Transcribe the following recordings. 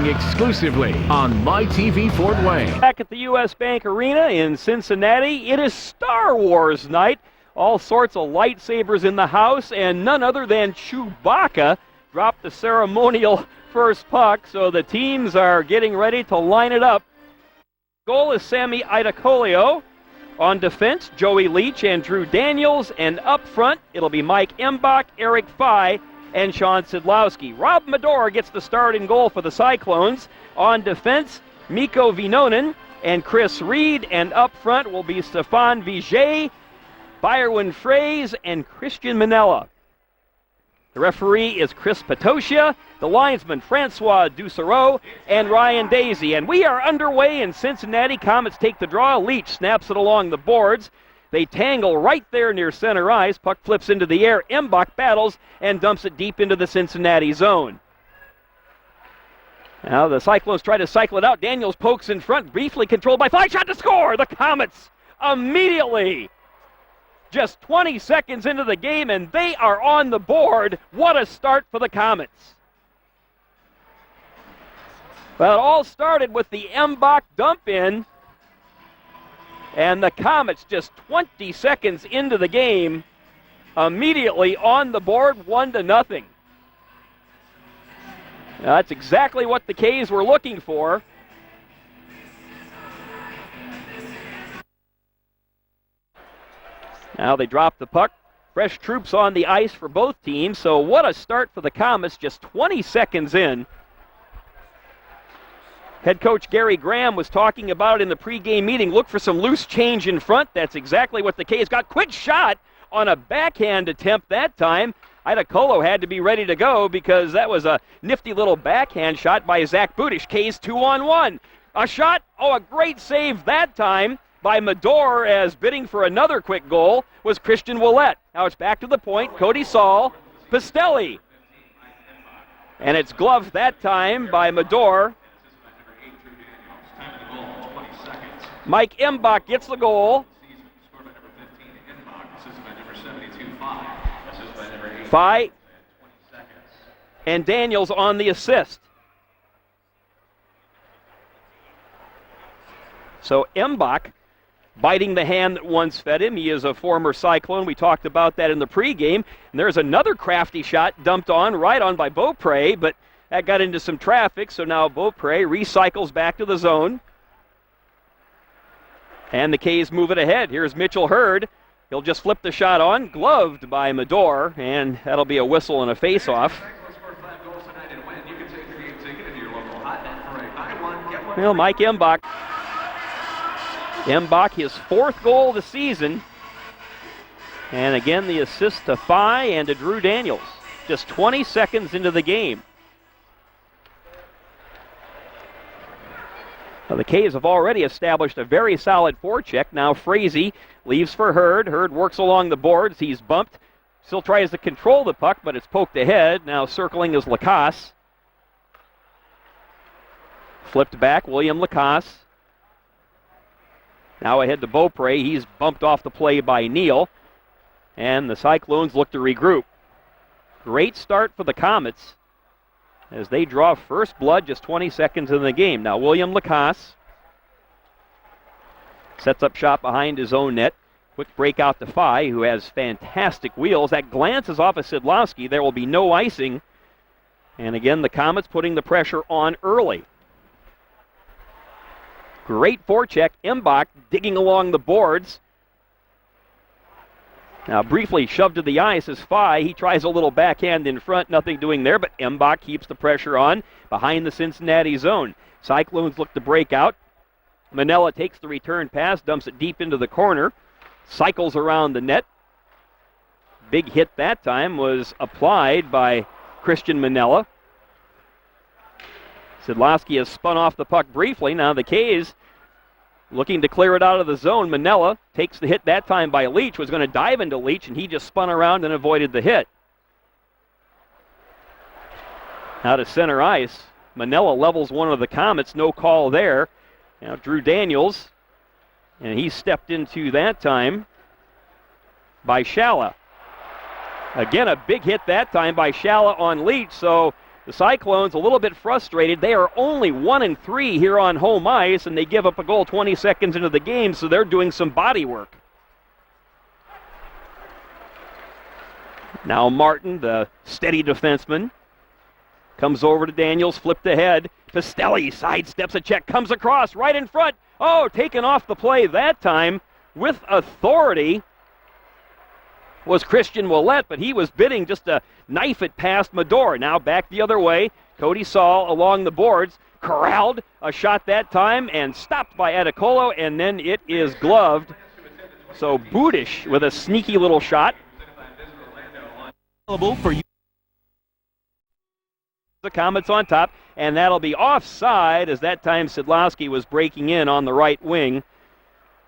Streaming exclusively on MyTV Fort Wayne. Back at the U.S. Bank Arena in Cincinnati, it is Star Wars night. All sorts of lightsabers in the house, and none other than Chewbacca dropped the ceremonial first puck, so the teams are getting ready to line it up. Goal is Sammy Aittokallio. On defense, Joey Leach and Drew Daniels, and up front, it'll be Mike Embach, Eric Faille, and Sean Szydlowski. Rob Medor gets the start in goal for the Cyclones. On defense, Mikko Vinonen and Chris Reed, and up front will be Stefan Vigier, Byron Frazee, and Christian Manella. The referee is Chris Patocia, the linesman Francois Ducereau, and Ryan Daisy. And we are underway in Cincinnati. Komets take the draw. Leach snaps it along the boards. They tangle right there near center ice. Puck flips into the air. Embach battles and dumps it deep into the Cincinnati zone. Now the Cyclones try to cycle it out. Daniels pokes in front, briefly controlled by Faille. Shot to score! The Komets immediately, just 20 seconds into the game, and they are on the board. What a start for the Komets. Well, it all started with the Embach dump in, and the Komets just 20 seconds into the game, immediately on the board, 1-0. That's exactly what the K's were looking for. Now they drop the puck. Fresh troops on the ice for both teams, so what a start for the Komets, just 20 seconds in. Head coach Gary Graham was talking about it in the pregame meeting. Look for some loose change in front. That's exactly what the K's got. Quick shot on a backhand attempt that time. Aittokallio had to be ready to go because that was a nifty little backhand shot by Zach Budish. K's 2-on-1. A shot, a great save that time by Medor, as bidding for another quick goal was Christian Ouellet. Now it's back to the point. Cody Saul, Pistelli. And it's gloved that time by Medor. Mike Embach gets the goal. Faille and Daniels on the assist. So Embach biting the hand that once fed him. He is a former Cyclone. We talked about that in the pregame. And there's another crafty shot dumped on, right on by Beaupre, but that got into some traffic, so now Beaupre recycles back to the zone. And the K's move it ahead. Here's Mitchell Hurd. He'll just flip the shot on, gloved by Medor, and that'll be a whistle and a face-off. Well, Mike Embach. Embach, his fourth goal of the season. And again, the assist to Faille and to Drew Daniels. Just 20 seconds into the game. Well, the K's have already established a very solid forecheck. Now Frazee leaves for Hurd. Hurd works along the boards. He's bumped. Still tries to control the puck, but it's poked ahead. Now circling is Lacasse. Flipped back, William Lacasse. Now ahead to Beaupre. He's bumped off the play by Neal. And the Cyclones look to regroup. Great start for the Komets as they draw first blood just 20 seconds in the game. Now William Lacasse sets up shot behind his own net. Quick break out to Faille, who has fantastic wheels. That glances off of Szydlowski. There will be no icing. And again, the Komets putting the pressure on early. Great forecheck. Embach digging along the boards. Now briefly shoved to the ice is Faille. He tries a little backhand in front, nothing doing there, but Embach keeps the pressure on behind the Cincinnati zone. Cyclones look to break out. Manella takes the return pass, dumps it deep into the corner, cycles around the net. Big hit that time was applied by Christian Manella. Szydlowski has spun off the puck briefly. Now the K's looking to clear it out of the zone. Manella takes the hit that time by Leach, was going to dive into Leach, and he just spun around and avoided the hit. Now to center ice. Manella levels one of the Komets, no call there. Now Drew Daniels, and he stepped into that time by Szala. Again, a big hit that time by Szala on Leach, so The Cyclones a little bit frustrated. They are only 1-3 here on home ice, and they give up a goal 20 seconds into the game, so they're doing some body work. Now Martin, the steady defenseman, comes over to Daniels, flipped ahead. Pastelli sidesteps a check, comes across right in front. Oh, taken off the play that time with authority was Christian Ouellet, but he was bidding just to knife it past Medor. Now back the other way. Cody Saul along the boards, corralled a shot that time and stopped by Aittokallio, and then it is gloved. So Budish with a sneaky little shot. For you. The Komets on top, and that'll be offside, as that time Szydlowski was breaking in on the right wing,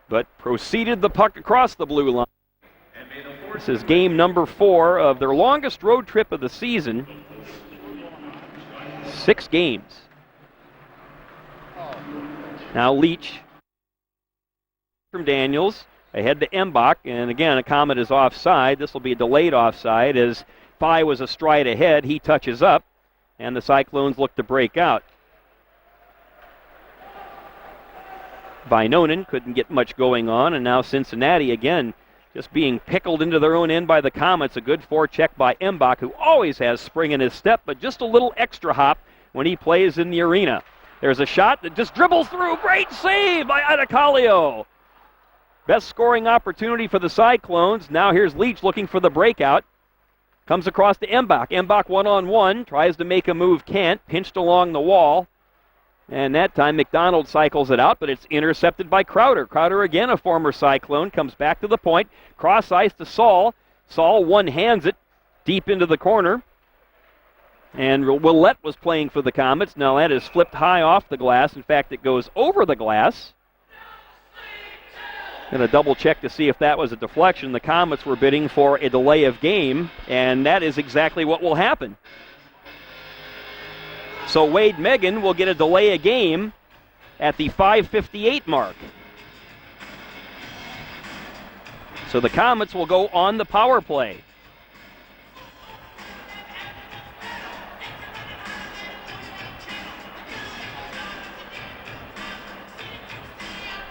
but proceeded the puck across the blue line. This is game number 4 of their longest road trip of the season. 6 games. Now Leach from Daniels. Ahead to Embach, and again, a Komet is offside. This will be a delayed offside as Faille was a stride ahead. He touches up, and the Cyclones look to break out. Vainonen couldn't get much going on, and now Cincinnati again just being pickled into their own end by the Komets. A good forecheck by Embach, who always has spring in his step, but just a little extra hop when he plays in the arena. There's a shot that just dribbles through. Great save by Aittokallio. Best scoring opportunity for the Cyclones. Now here's Leach looking for the breakout. Comes across to Embach. Embach one-on-one. Tries to make a move. Can't. Pinched along the wall. And that time McDonald cycles it out, but it's intercepted by Crowder. Crowder, again a former Cyclone, comes back to the point. Cross ice to Saul. Saul one-hands it deep into the corner. And Ouellet was playing for the Komets. Now that is flipped high off the glass. In fact, it goes over the glass. Going to double check to see if that was a deflection. The Komets were bidding for a delay of game, and that is exactly what will happen. So Wade Megan will get a delay of game at the 5:58 mark. So the Komets will go on the power play.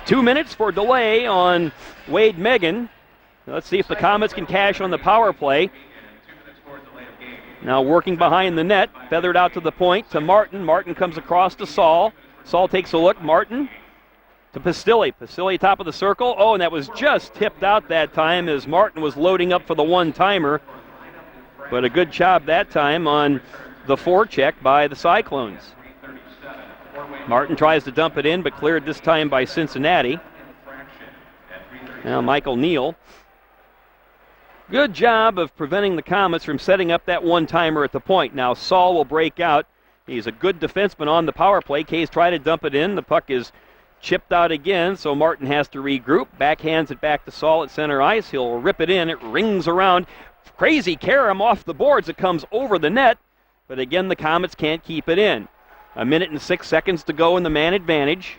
Two minutes for delay on Wade Megan. Let's see if the Komets can cash on the power play. Now working behind the net, feathered out to the point to Martin. Martin comes across to Saul. Saul takes a look. Martin to Pastelli. Pastelli top of the circle. Oh, and that was just tipped out that time as Martin was loading up for the one-timer. But a good job that time on the forecheck by the Cyclones. Martin tries to dump it in, but cleared this time by Cincinnati. Now Michael Neal. Good job of preventing the Komets from setting up that one-timer at the point. Now Saul will break out. He's a good defenseman on the power play. Case try to dump it in. The puck is chipped out again, so Martin has to regroup. Backhands it back to Saul at center ice. He'll rip it in. It rings around. Crazy carom off the boards. It comes over the net, but again the Komets can't keep it in. 1 minute and 6 seconds to go in the man advantage.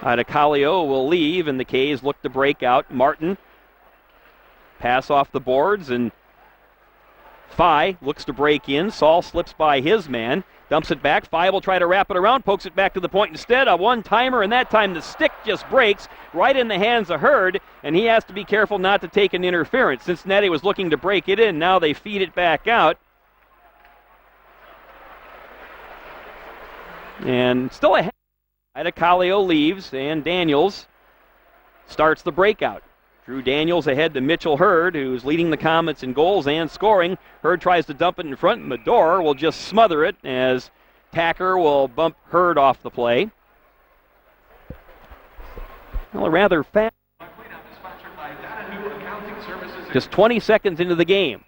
Aittokallio will leave, and the K's look to break out. Martin pass off the boards, and Faille looks to break in. Saul slips by his man, dumps it back. Faille will try to wrap it around, pokes it back to the point instead. A one-timer, and that time the stick just breaks right in the hands of Hurd, and he has to be careful not to take an interference. Cincinnati was looking to break it in. Now they feed it back out. And still ahead. Aittokallio leaves, and Daniels starts the breakout. Drew Daniels ahead to Mitchell Hurd, who's leading the Komets in goals and scoring. Hurd tries to dump it in front. Medor will just smother it as Tacker will bump Hurd off the play. Well, rather fast. Just 20 seconds into the game.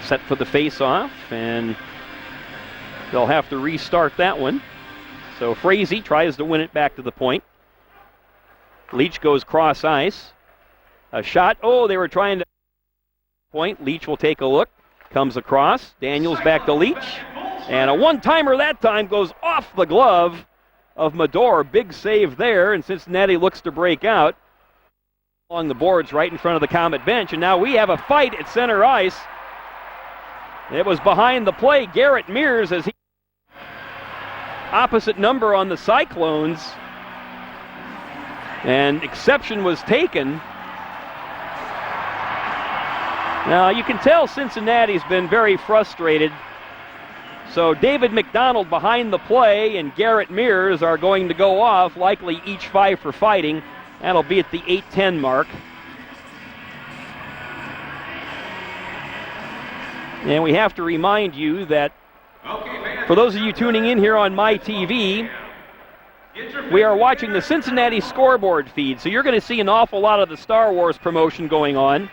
Set for the face-off, and they'll have to restart that one. So Frazee tries to win it back to the point. Leach goes cross ice. A shot. Oh, they were trying to point. Leach will take a look. Comes across. Daniels back to Leach. And a one-timer that time goes off the glove of Medor. Big save there, and Cincinnati looks to break out along the boards right in front of the Comet bench. And now we have a fight at center ice. It was behind the play. Garrett Mears, as he opposite number on the Cyclones, and exception was taken. Now you can tell Cincinnati's been very frustrated. So David McDonald behind the play and Garrett Mears are going to go off, likely each 5 for fighting. That'll be at the 8:10 mark. And we have to remind you that for those of you tuning in here on MyTV, we are watching the Cincinnati scoreboard feed, so you're going to see an awful lot of the Star Wars promotion going on.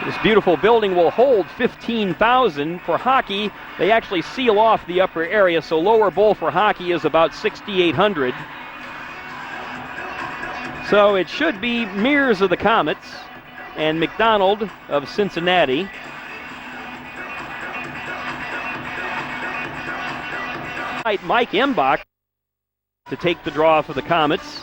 This beautiful building will hold 15,000. For hockey, they actually seal off the upper area, so lower bowl for hockey is about 6,800. So it should be Mears of the Komets and McDonald of Cincinnati. Mike Embach to take the draw for the Komets.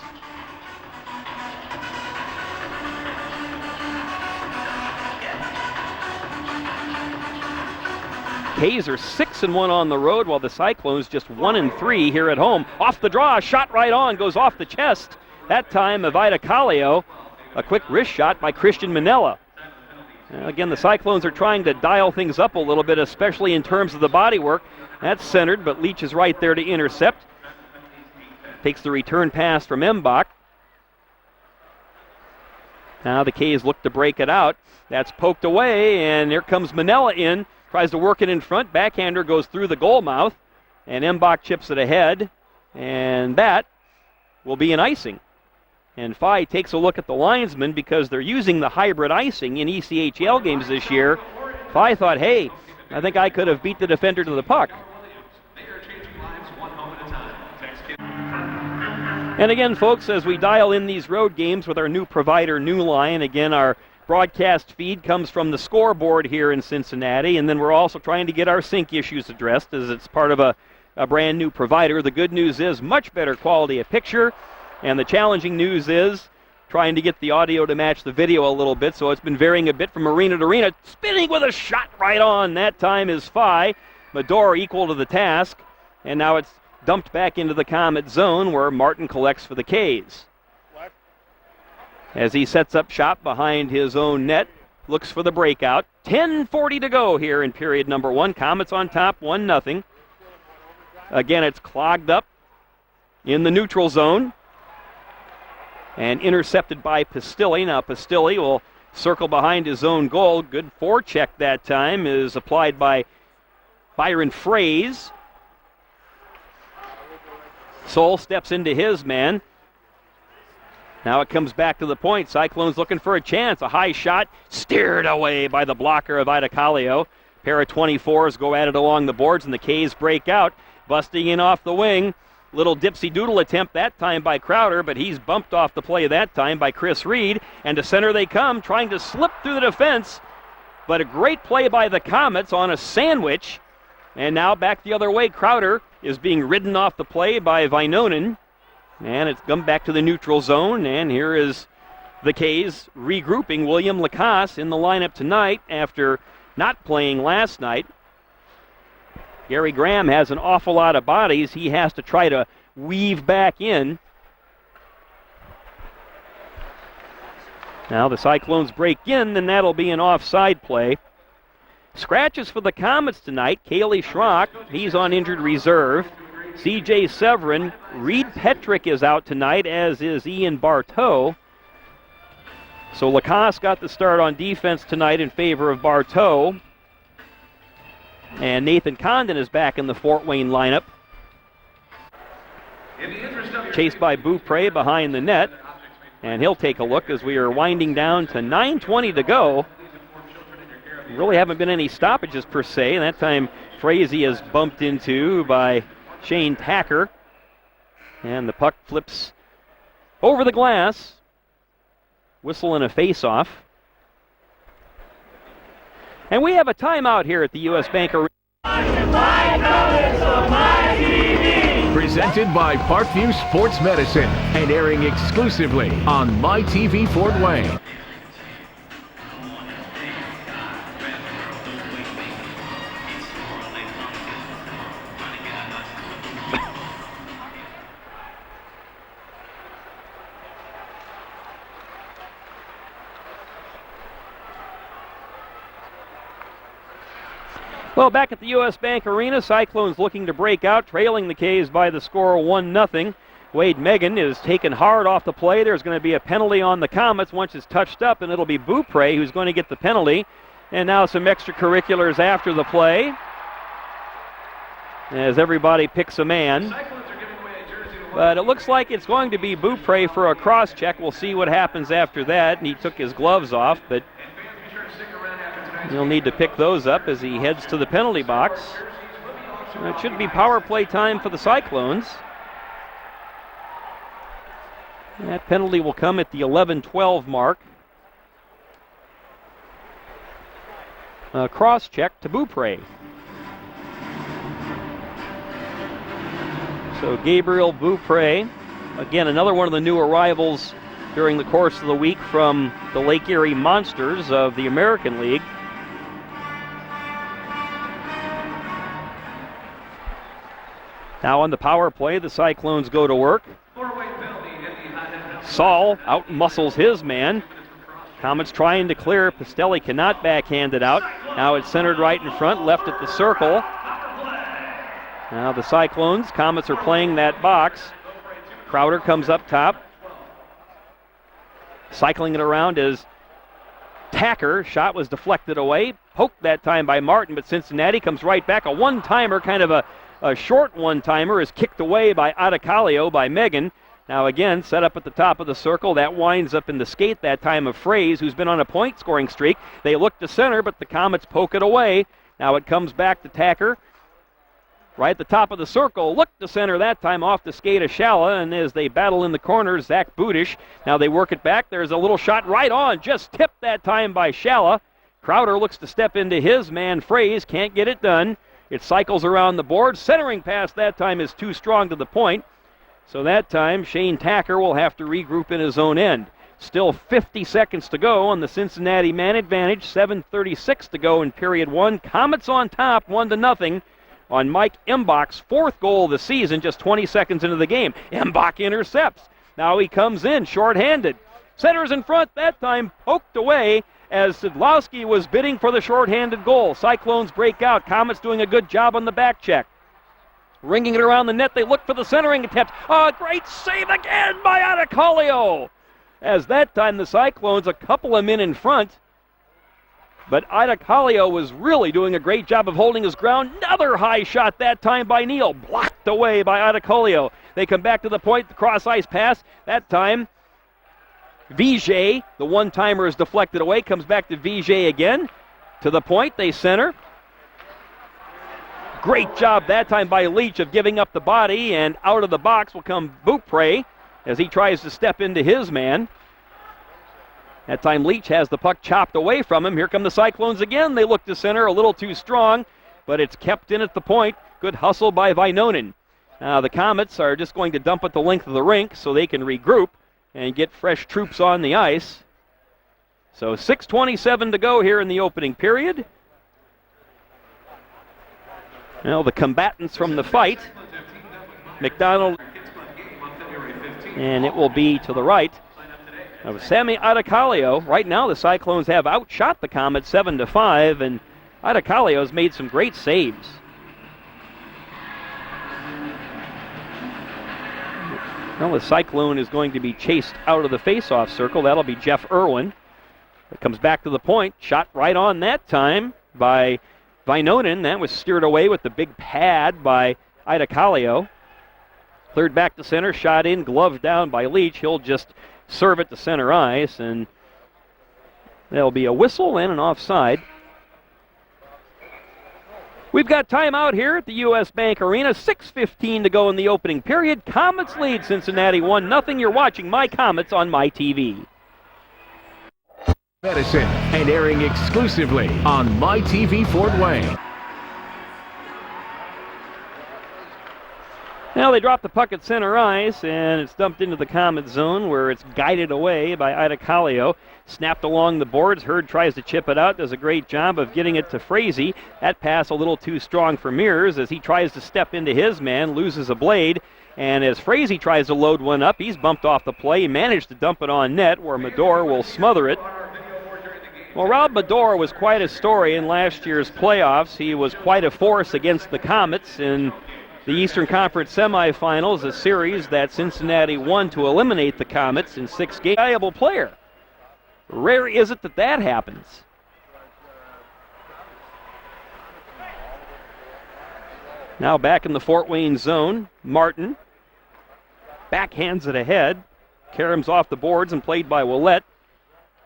K's are 6-1 on the road, while the Cyclones just 1-3 here at home. Off the draw, shot right on, goes off the chest. That time of Aittokallio. A quick wrist shot by Christian Manella. Again, the Cyclones are trying to dial things up a little bit, especially in terms of the body work. That's centered, but Leach is right there to intercept. Takes the return pass from Embach. Now the K's look to break it out. That's poked away, and here comes Manella in. Tries to work it in front. Backhander goes through the goal mouth, and Embach chips it ahead. And that will be an icing. And Faille takes a look at the linesman because they're using the hybrid icing in ECHL games this year. Faille thought, hey, I think I could have beat the defender to the puck. And again, folks, as we dial in these road games with our new provider, New Line, again, our broadcast feed comes from the scoreboard here in Cincinnati, and then we're also trying to get our sync issues addressed as it's part of a brand new provider. The good news is much better quality of picture, and the challenging news is trying to get the audio to match the video a little bit, so it's been varying a bit from arena to arena. Spinning with a shot right on. That time is Faille. Medor equal to the task, and now it's dumped back into the Comet zone where Martin collects for the K's. As he sets up shop behind his own net, looks for the breakout. 10:40 to go here in period number 1. Komets on top, 1-0. Again, it's clogged up in the neutral zone and intercepted by Pistilli. Now Pistilli will circle behind his own goal. Good forecheck that time is applied by Byron Frazee. Sol steps into his man. Now it comes back to the point. Cyclones looking for a chance. A high shot steered away by the blocker of Aittokallio. Pair of 24s go at it along the boards, and the K's break out. Busting in off the wing. Little dipsy-doodle attempt that time by Crowder, but he's bumped off the play that time by Chris Reed. And to center they come, trying to slip through the defense. But a great play by the Komets on a sandwich. And now back the other way. Crowder is being ridden off the play by Vainonen. And it's come back to the neutral zone. And here is the K's regrouping William Lacasse in the lineup tonight after not playing last night. Gary Graham has an awful lot of bodies he has to try to weave back in. Now the Cyclones break in, and that'll be an offside play. Scratches for the Komets tonight. Kaylee Schrock, he's on injured reserve. C.J. Severin. Reed Petrick is out tonight, as is Ian Bartow. So Lacasse got the start on defense tonight in favor of Bartow. And Nathan Condon is back in the Fort Wayne lineup. Chased by Beaupre behind the net. And he'll take a look as we are winding down to 9:20 to go. Really haven't been any stoppages per se. And that time Frazee is bumped into by Shane Tacker. And the puck flips over the glass. Whistle and a face-off. And we have a timeout here at the U.S. Bank Arena. Presented by Parkview Sports Medicine and airing exclusively on MyTV Fort Wayne. Well, back at the U.S. Bank Arena, Cyclones looking to break out, trailing the K's by the score 1-0. Wade Megan is taken hard off the play. There's going to be a penalty on the Komets once it's touched up, and it'll be Beaupre who's going to get the penalty. And now some extracurriculars after the play as everybody picks a man. But it looks like it's going to be Beaupre for a cross-check. We'll see what happens after that. And he took his gloves off, but he'll need to pick those up as he heads to the penalty box. And it should be power play time for the Cyclones. That penalty will come at the 11-12 mark. Cross-check to Beaupre. So Gabriel Beaupre, again, another one of the new arrivals during the course of the week from the Lake Erie Monsters of the American League. Now on the power play, the Cyclones go to work. Saul out-muscles his man. Komets trying to clear. Pastelli cannot backhand it out. Now it's centered right in front, left at the circle. Now the Cyclones, Komets are playing that box. Crowder comes up top. Cycling it around is Tacker. Shot was deflected away. Poked that time by Martin, but Cincinnati comes right back. A one-timer, kind of a short one-timer, is kicked away by Aittokallio by Megan. Now again, set up at the top of the circle. That winds up in the skate that time of Frazee, who's been on a point-scoring streak. They look to center, but the Komets poke it away. Now it comes back to Tacker. Right at the top of the circle, look to center that time off the skate of Shala, and as they battle in the corner, Zach Budish. Now they work it back. There's a little shot right on, just tipped that time by Shala. Crowder looks to step into his man, Frazee, can't get it done. It cycles around the board. Centering pass that time is too strong to the point. So that time, Shane Tacker will have to regroup in his own end. Still 50 seconds to go on the Cincinnati man advantage. 7:36 to go in period one. Komets on top, 1-0 on Mike Embach's fourth goal of the season, just 20 seconds into the game. Embach intercepts. Now he comes in shorthanded. Centers in front, that time poked away as Szydlowski was bidding for the shorthanded goal. Cyclones break out. Komets doing a good job on the back check. Ringing it around the net, they look for the centering attempt. A great save again by Aittokallio. As that time the Cyclones, a couple of men in front. But Aittokallio was really doing a great job of holding his ground. Another high shot that time by Neal. Blocked away by Aittokallio. They come back to the point, the cross-ice pass. That time, Vijay, the one-timer, is deflected away. Comes back to Vijay again. To the point, they center. Great job that time by Leach of giving up the body, and out of the box will come Beaupre as he tries to step into his man. That time Leach has the puck chopped away from him. Here come the Cyclones again. They look to center, a little too strong, but it's kept in at the point. Good hustle by Vainonen. Now the Komets are just going to dump it the length of the rink so they can regroup and get fresh troops on the ice. So 6:27 to go here in the opening period. Now the combatants from the fight, McDonald, and it will be to the right of Sammy Aittokallio. Right now the Cyclones have outshot the Komets 7-5, and Aittokallio has made some great saves. Well, the Cyclone is going to be chased out of the face-off circle. That'll be Jeff Irwin. It comes back to the point. Shot right on that time by Vainonen. That was steered away with the big pad by Aittokallio. Cleared back to center, shot in, gloved down by Leach. He'll just serve it to center ice, and there'll be a whistle and an offside. We've got timeout here at the U.S. Bank Arena. 6:15 to go in the opening period. Komets lead Cincinnati 1-0. You're watching My Komets on MyTV. Medicine and airing exclusively on MyTV Fort Wayne. Now they drop the puck at center ice, and it's dumped into the Komets zone where it's guided away by Aittokallio. Snapped along the boards. Hurd tries to chip it out, does a great job of getting it to Frazee. That pass a little too strong for Mears as he tries to step into his man, loses a blade. And as Frazee tries to load one up, he's bumped off the play. He managed to dump it on net where Medor will smother it. Well, Rob Medor was quite a story in last year's playoffs. He was quite a force against the Komets in the Eastern Conference semifinals, a series that Cincinnati won to eliminate the Komets in 6 games. Valuable player. Rare is it that that happens. Now back in the Fort Wayne zone, Martin backhands it ahead. Karam's off the boards and played by Ouellet.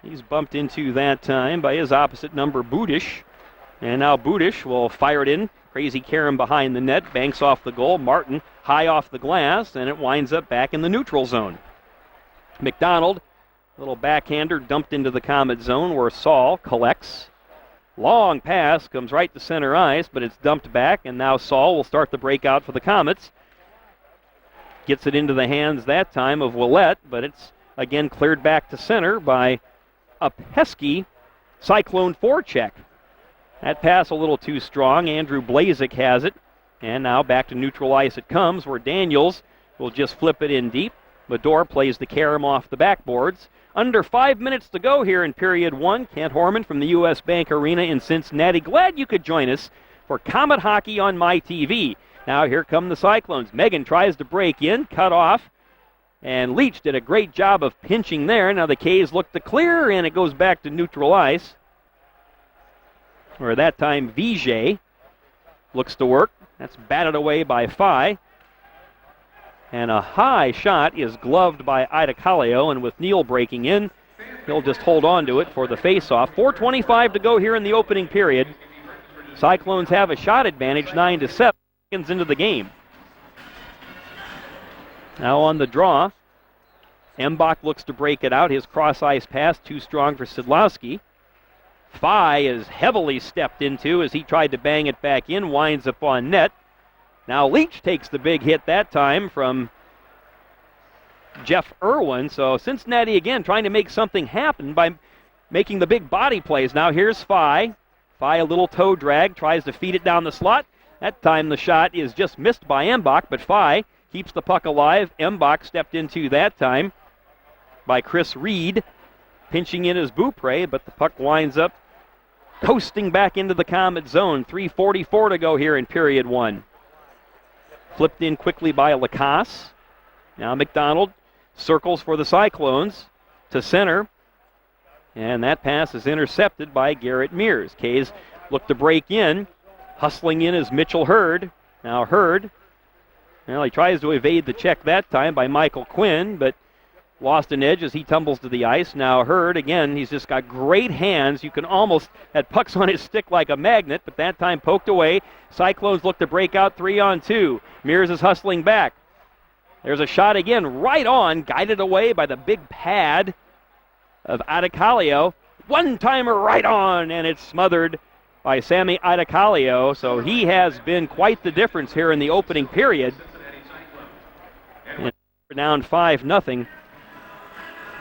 He's bumped into that time by his opposite number, Budish. And now Budish will fire it in. Crazy Karam behind the net, banks off the goal. Martin high off the glass, and it winds up back in the neutral zone. McDonald, little backhander, dumped into the Komet zone where Saul collects. Long pass, comes right to center ice, but it's dumped back, and now Saul will start the breakout for the Komets. Gets it into the hands that time of Ouellet, but it's again cleared back to center by a pesky Cyclone forecheck. That pass a little too strong. Andrew Blazik has it. And now back to neutral ice it comes, where Daniels will just flip it in deep. Medor plays the Karam off the backboards. Under 5 minutes to go here in period 1. Kent Horman from the U.S. Bank Arena in Cincinnati. Glad you could join us for Komet Hockey on MyTV. Now here come the Cyclones. Megan tries to break in, cut off. And Leach did a great job of pinching there. Now the K's look to clear, and it goes back to neutral ice. Where that time Vijay looks to work. That's batted away by Faille. And a high shot is gloved by Aittokallio, and with Neal breaking in, he'll just hold on to it for the face-off. 4:25 to go here in the opening period. Cyclones have a shot advantage, 9-7 seconds into the game. Now on the draw, Embach looks to break it out. His cross-ice pass too strong for Szydlowski. Faille is heavily stepped into as he tried to bang it back in, winds up on net. Now Leach takes the big hit that time from Jeff Irwin. So Cincinnati again trying to make something happen by making the big body plays. Now here's Faille. Faille a little toe drag, tries to feed it down the slot. That time the shot is just missed by Embach, but Faille keeps the puck alive. Embach stepped into that time by Chris Reed, pinching in his Beaupre, but the puck winds up coasting back into the Komet zone. 3:44 to go here in period 1. Flipped in quickly by Lacasse. Now McDonald circles for the Cyclones to center, and that pass is intercepted by Garrett Mears. K's look to break in. Hustling in is Mitchell Hurd. Now Hurd, well, he tries to evade the check that time by Michael Quinn, but lost an edge as he tumbles to the ice. Now Hurd, again, he's just got great hands. You can almost, that puck's on his stick like a magnet, but that time poked away. Cyclones look to break out 3-on-2. Mears is hustling back. There's a shot again, right on, guided away by the big pad of Aittokallio. One-timer right on, and it's smothered by Sammy Aittokallio. So he has been quite the difference here in the opening period. And down 5-0.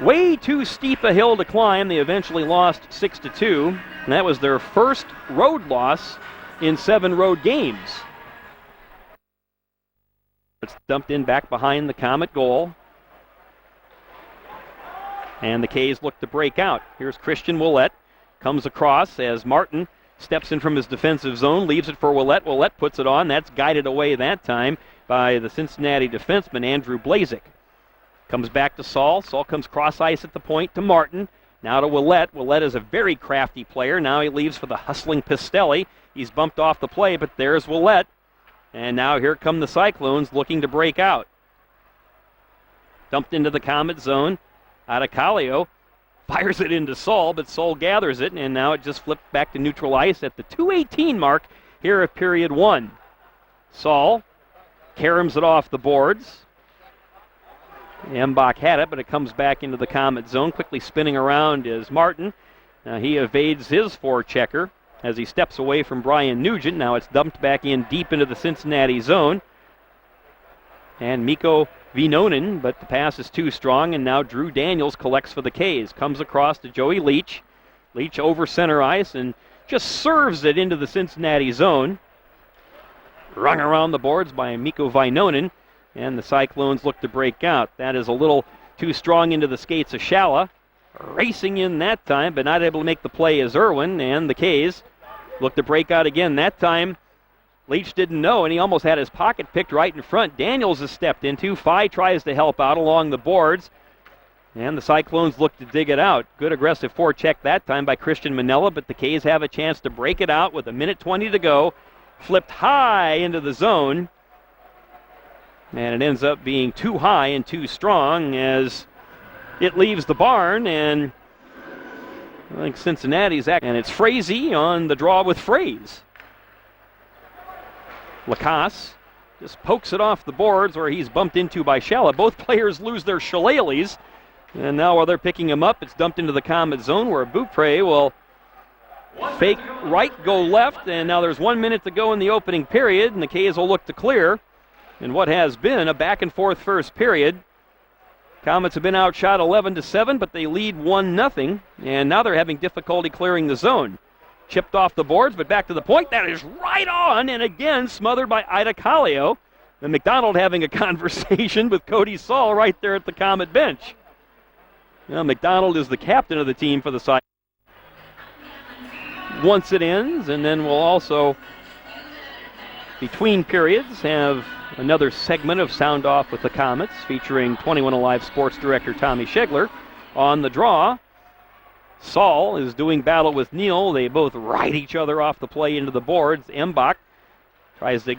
Way too steep a hill to climb. They eventually lost 6-2, and that was their first road loss in 7 road games. It's dumped in back behind the Komet goal. And the K's look to break out. Here's Christian Ouellet. Comes across as Martin steps in from his defensive zone, leaves it for Ouellet. Ouellet puts it on. That's guided away that time by the Cincinnati defenseman, Andrew Blazik. Comes back to Saul. Saul comes cross ice at the point to Martin. Now to Ouellet. Ouellet is a very crafty player. Now he leaves for the hustling Pistelli. He's bumped off the play, but there's Ouellet. And now here come the Cyclones looking to break out. Dumped into the Komet zone. Aittokallio fires it into Saul, but Saul gathers it, and now it just flipped back to neutral ice at the 2:18 mark here of period 1. Saul caroms it off the boards. Embach had it, but it comes back into the Komet zone. Quickly spinning around is Martin. Now he evades his forechecker as he steps away from Brian Nugent. Now it's dumped back in deep into the Cincinnati zone. And Mikko Vinonen, but the pass is too strong, and now Drew Daniels collects for the K's. Comes across to Joey Leach. Leach over center ice and just serves it into the Cincinnati zone. Rung around the boards by Mikko Vinonen, and the Cyclones look to break out. That is a little too strong into the skates of Shala. Racing in that time, but not able to make the play as Irwin, and the K's look to break out again. That time, Leach didn't know, and he almost had his pocket picked right in front. Daniels has stepped into. Faille tries to help out along the boards, and the Cyclones look to dig it out. Good aggressive forecheck that time by Christian Manella, but the K's have a chance to break it out with 1:20 to go. Flipped high into the zone, and it ends up being too high and too strong as it leaves the barn, and I think Cincinnati's acting. And it's Frazee on the draw with Frazee. Lacasse just pokes it off the boards where he's bumped into by Shala. Both players lose their shillelaghs, and now while they're picking him up, it's dumped into the Komets zone where Beaupre will fake right, go left, and now there's 1 minute to go in the opening period, and the K's will look to clear in what has been a back-and-forth first period. Komets have been outshot 11-7, but they lead 1-0, and now they're having difficulty clearing the zone. Chipped off the boards, but back to the point. That is right on, and again smothered by Aittokallio. And McDonald having a conversation with Cody Saul right there at the Komet bench. McDonald is the captain of the team for the side. Once it ends, and then we'll also, between periods, have another segment of Sound Off with the Komets featuring 21 Alive sports director Tommy Schegler. On the draw, Saul is doing battle with Neal. They both ride each other off the play into the boards. Embach tries to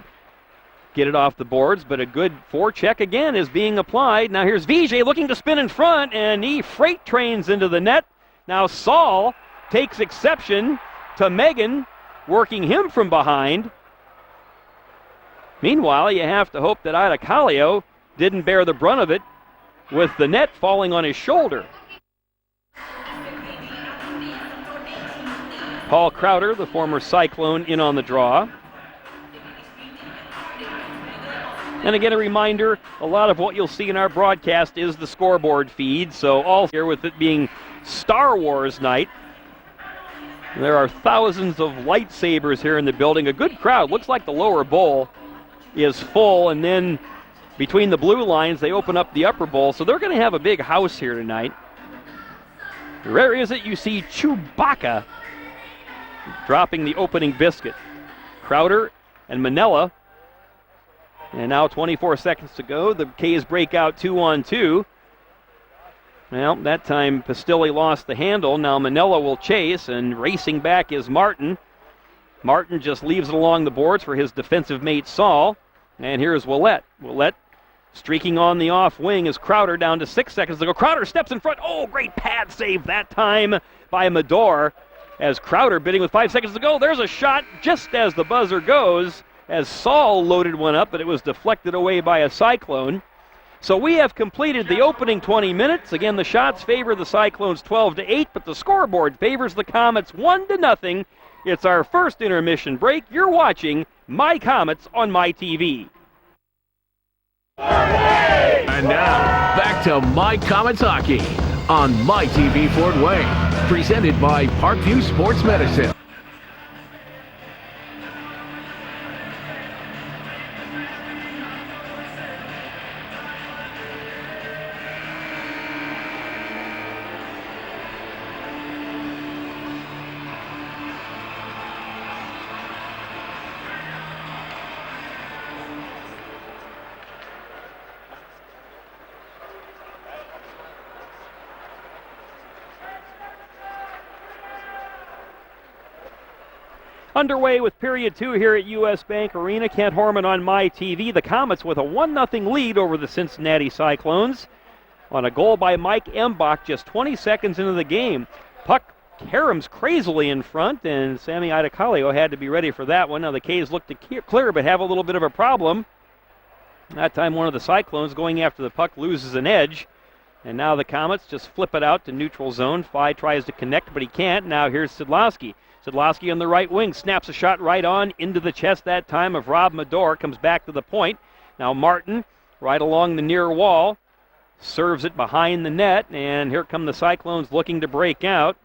get it off the boards, but a good forecheck again is being applied. Now here's Vijay looking to spin in front, and he freight trains into the net. Now Saul takes exception to Megan, working him from behind. Meanwhile, you have to hope that Aittokallio didn't bear the brunt of it with the net falling on his shoulder. Paul Crowder, the former Cyclone, in on the draw. And again, a reminder, a lot of what you'll see in our broadcast is the scoreboard feed, so all here with it being Star Wars night. There are thousands of lightsabers here in the building. A good crowd. Looks like the lower bowl is full, and then between the blue lines, they open up the upper bowl, so they're going to have a big house here tonight. Where is it? You see Chewbacca dropping the opening biscuit. Crowder and Manella. And now 24 seconds to go. The K's break out 2-on-2. Well, that time Pastilli lost the handle. Now Manella will chase, and racing back is Martin. Martin just leaves it along the boards for his defensive mate Saul. And here's Ouellet. Ouellet streaking on the off wing as Crowder down to 6 seconds to go. Crowder steps in front. Oh, great pad save that time by Mador. As Crowder bidding with 5 seconds to go. There's a shot just as the buzzer goes, as Saul loaded one up, but it was deflected away by a Cyclone. So we have completed the opening 20 minutes. Again, the shots favor the Cyclones 12-8, but the scoreboard favors the Komets 1-0. It's our first intermission break. You're watching My Komets on My TV. And now, back to My Komets Hockey on My TV Fort Wayne, presented by Parkview Sports Medicine. Underway with period 2 here at U.S. Bank Arena. Kent Horman on My TV. The Komets with a 1-0 lead over the Cincinnati Cyclones on a goal by Mike Embach just 20 seconds into the game. Puck caroms crazily in front, and Sammy Aittokallio had to be ready for that one. Now the K's look to clear, but have a little bit of a problem. That time one of the Cyclones going after the puck loses an edge, And now the Komets just flip it out to neutral zone. Faille tries to connect, but he can't. Now here's Szydlowski. Szydlowski on the right wing, snaps a shot right on into the chest that time of Rob Medor, comes back to the point. Now Martin, right along the near wall, serves it behind the net, and here come the Cyclones looking to break out.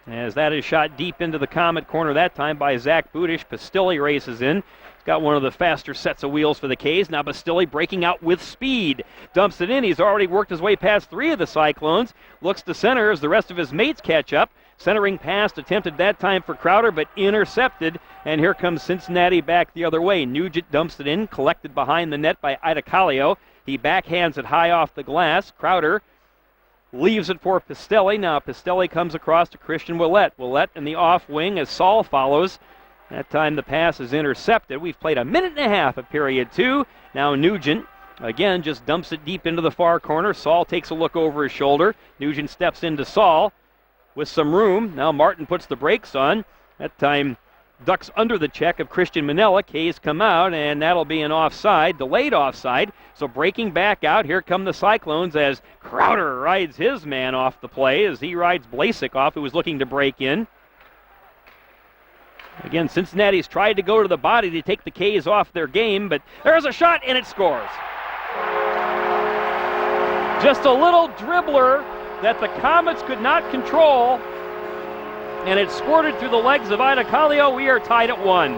As that is shot deep into the Komet corner that time by Zach Budish. Pastilli races in. He's got one of the faster sets of wheels for the K's. Now Pastilli breaking out with speed. Dumps it in. He's already worked his way past 3 of the Cyclones. Looks to center as the rest of his mates catch up. Centering pass attempted that time for Crowder, but intercepted. And here comes Cincinnati back the other way. Nugent dumps it in, collected behind the net by Aittokallio. He backhands it high off the glass. Crowder leaves it for Pastilli. Now Pastilli comes across to Christian Ouellet. Ouellet in the off wing as Saul follows. That time the pass is intercepted. We've played a minute and a half of period 2. Now Nugent again just dumps it deep into the far corner. Saul takes a look over his shoulder. Nugent steps into Saul with some room. Now Martin puts the brakes on. That time ducks under the check of Christian Manella. K's come out, and that'll be an offside, delayed offside. So breaking back out, here come the Cyclones as Crowder rides his man off the play as he rides Blasik off, who was looking to break in. Again, Cincinnati's tried to go to the body to take the K's off their game, but there's a shot, and it scores. Just a little dribbler that the Komets could not control, and it squirted through the legs of Aittokallio. We are tied at 1.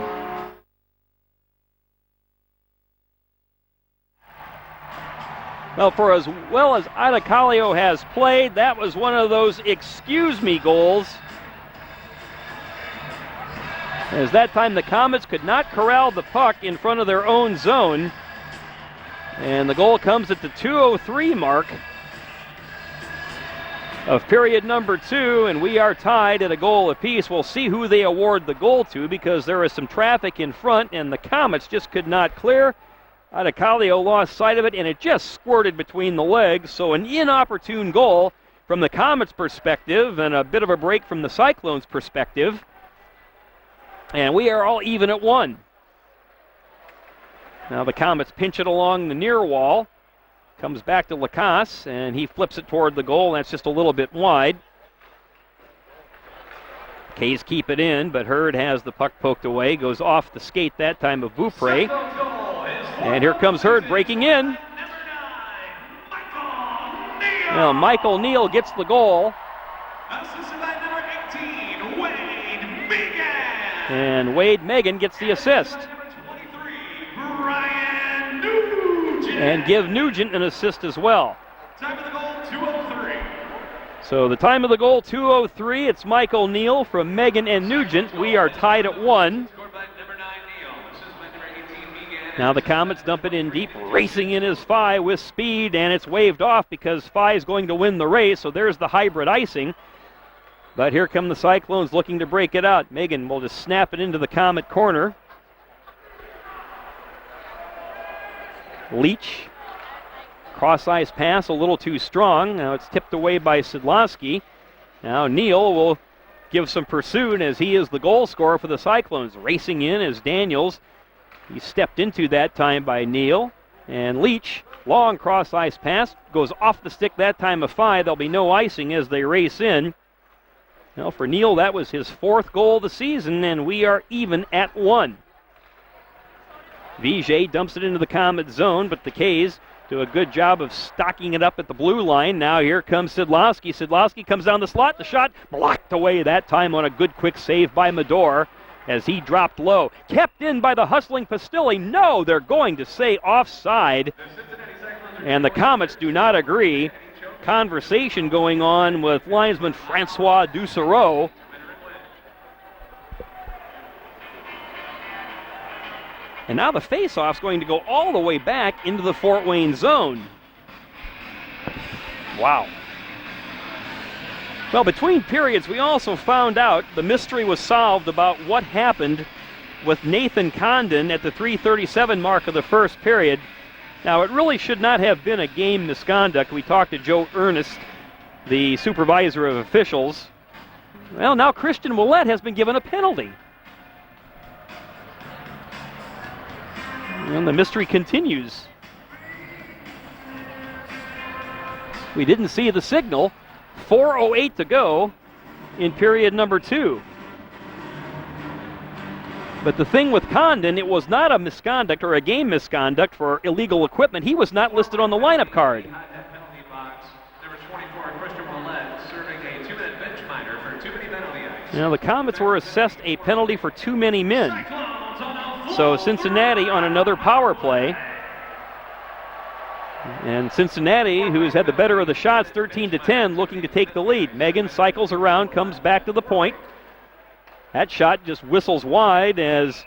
Well, for as well as Aittokallio has played, that was one of those excuse me goals. As that time the Komets could not corral the puck in front of their own zone. And the goal comes at the 2:03 mark of period number 2, and we are tied at a goal apiece. We'll see who they award the goal to, because there is some traffic in front, and the Komets just could not clear. Aittokallio lost sight of it, and it just squirted between the legs. So an inopportune goal from the Komets' perspective, and a bit of a break from the Cyclones' perspective. And we are all even at 1. Now the Komets pinch it along the near wall. Comes back to Lacasse, and he flips it toward the goal. That's just a little bit wide. K's keep it in, but Hurd has the puck poked away. Goes off the skate that time of Beaupre. And here comes Hurd breaking in. Well, Michael Neal gets the goal. And Wade Megan gets the assist. And give Nugent an assist as well. Time of the goal, 2:03. So the time of the goal, 2:03. It's Michael Neal from Megan and Nugent. We are tied at 1. Now the Komets dump it in deep. Racing in is Faille with speed, and it's waved off because Faille is going to win the race. So there's the hybrid icing. But here come the Cyclones looking to break it out. Megan will just snap it into the Komet corner. Leach, cross-ice pass a little too strong. Now it's tipped away by Szydlowski. Now Neal will give some pursuit as he is the goal scorer for the Cyclones. Racing in is Daniels. He stepped into that time by Neal. And Leach, long cross-ice pass, goes off the stick that time of Faille. There'll be no icing as they race in. Now for Neal, that was his 4th goal of the season, and we are even at 1. Vijay dumps it into the Komet zone, but the K's do a good job of stocking it up at the blue line. Now here comes Szydlowski. Szydlowski comes down the slot. The shot blocked away that time on a good quick save by Medor as he dropped low. Kept in by the hustling Pastilli. No, they're going to say offside. And the Komets do not agree. Conversation going on with linesman Francois Ducereau. And now the face-off's going to go all the way back into the Fort Wayne zone. Wow. Well, between periods, we also found out the mystery was solved about what happened with Nathan Condon at the 3:37 mark of the first period. Now, it really should not have been a game misconduct. We talked to Joe Ernest, the supervisor of officials. Well, now Christian Ouellet has been given a penalty. And the mystery continues. We didn't see the signal. 4:08 to go in period number 2. But the thing with Condon, it was not a misconduct or a game misconduct for illegal equipment. He was not listed on the lineup card. Behind that penalty box, number 24, Ouellet, serving a 2-minute bench minor for too many men on the ice. Now the Komets were assessed a penalty for too many men. Cyclones on a So Cincinnati on another power play. And Cincinnati, who has had the better of the shots, 13-10, looking to take the lead. Megan cycles around, comes back to the point. That shot just whistles wide as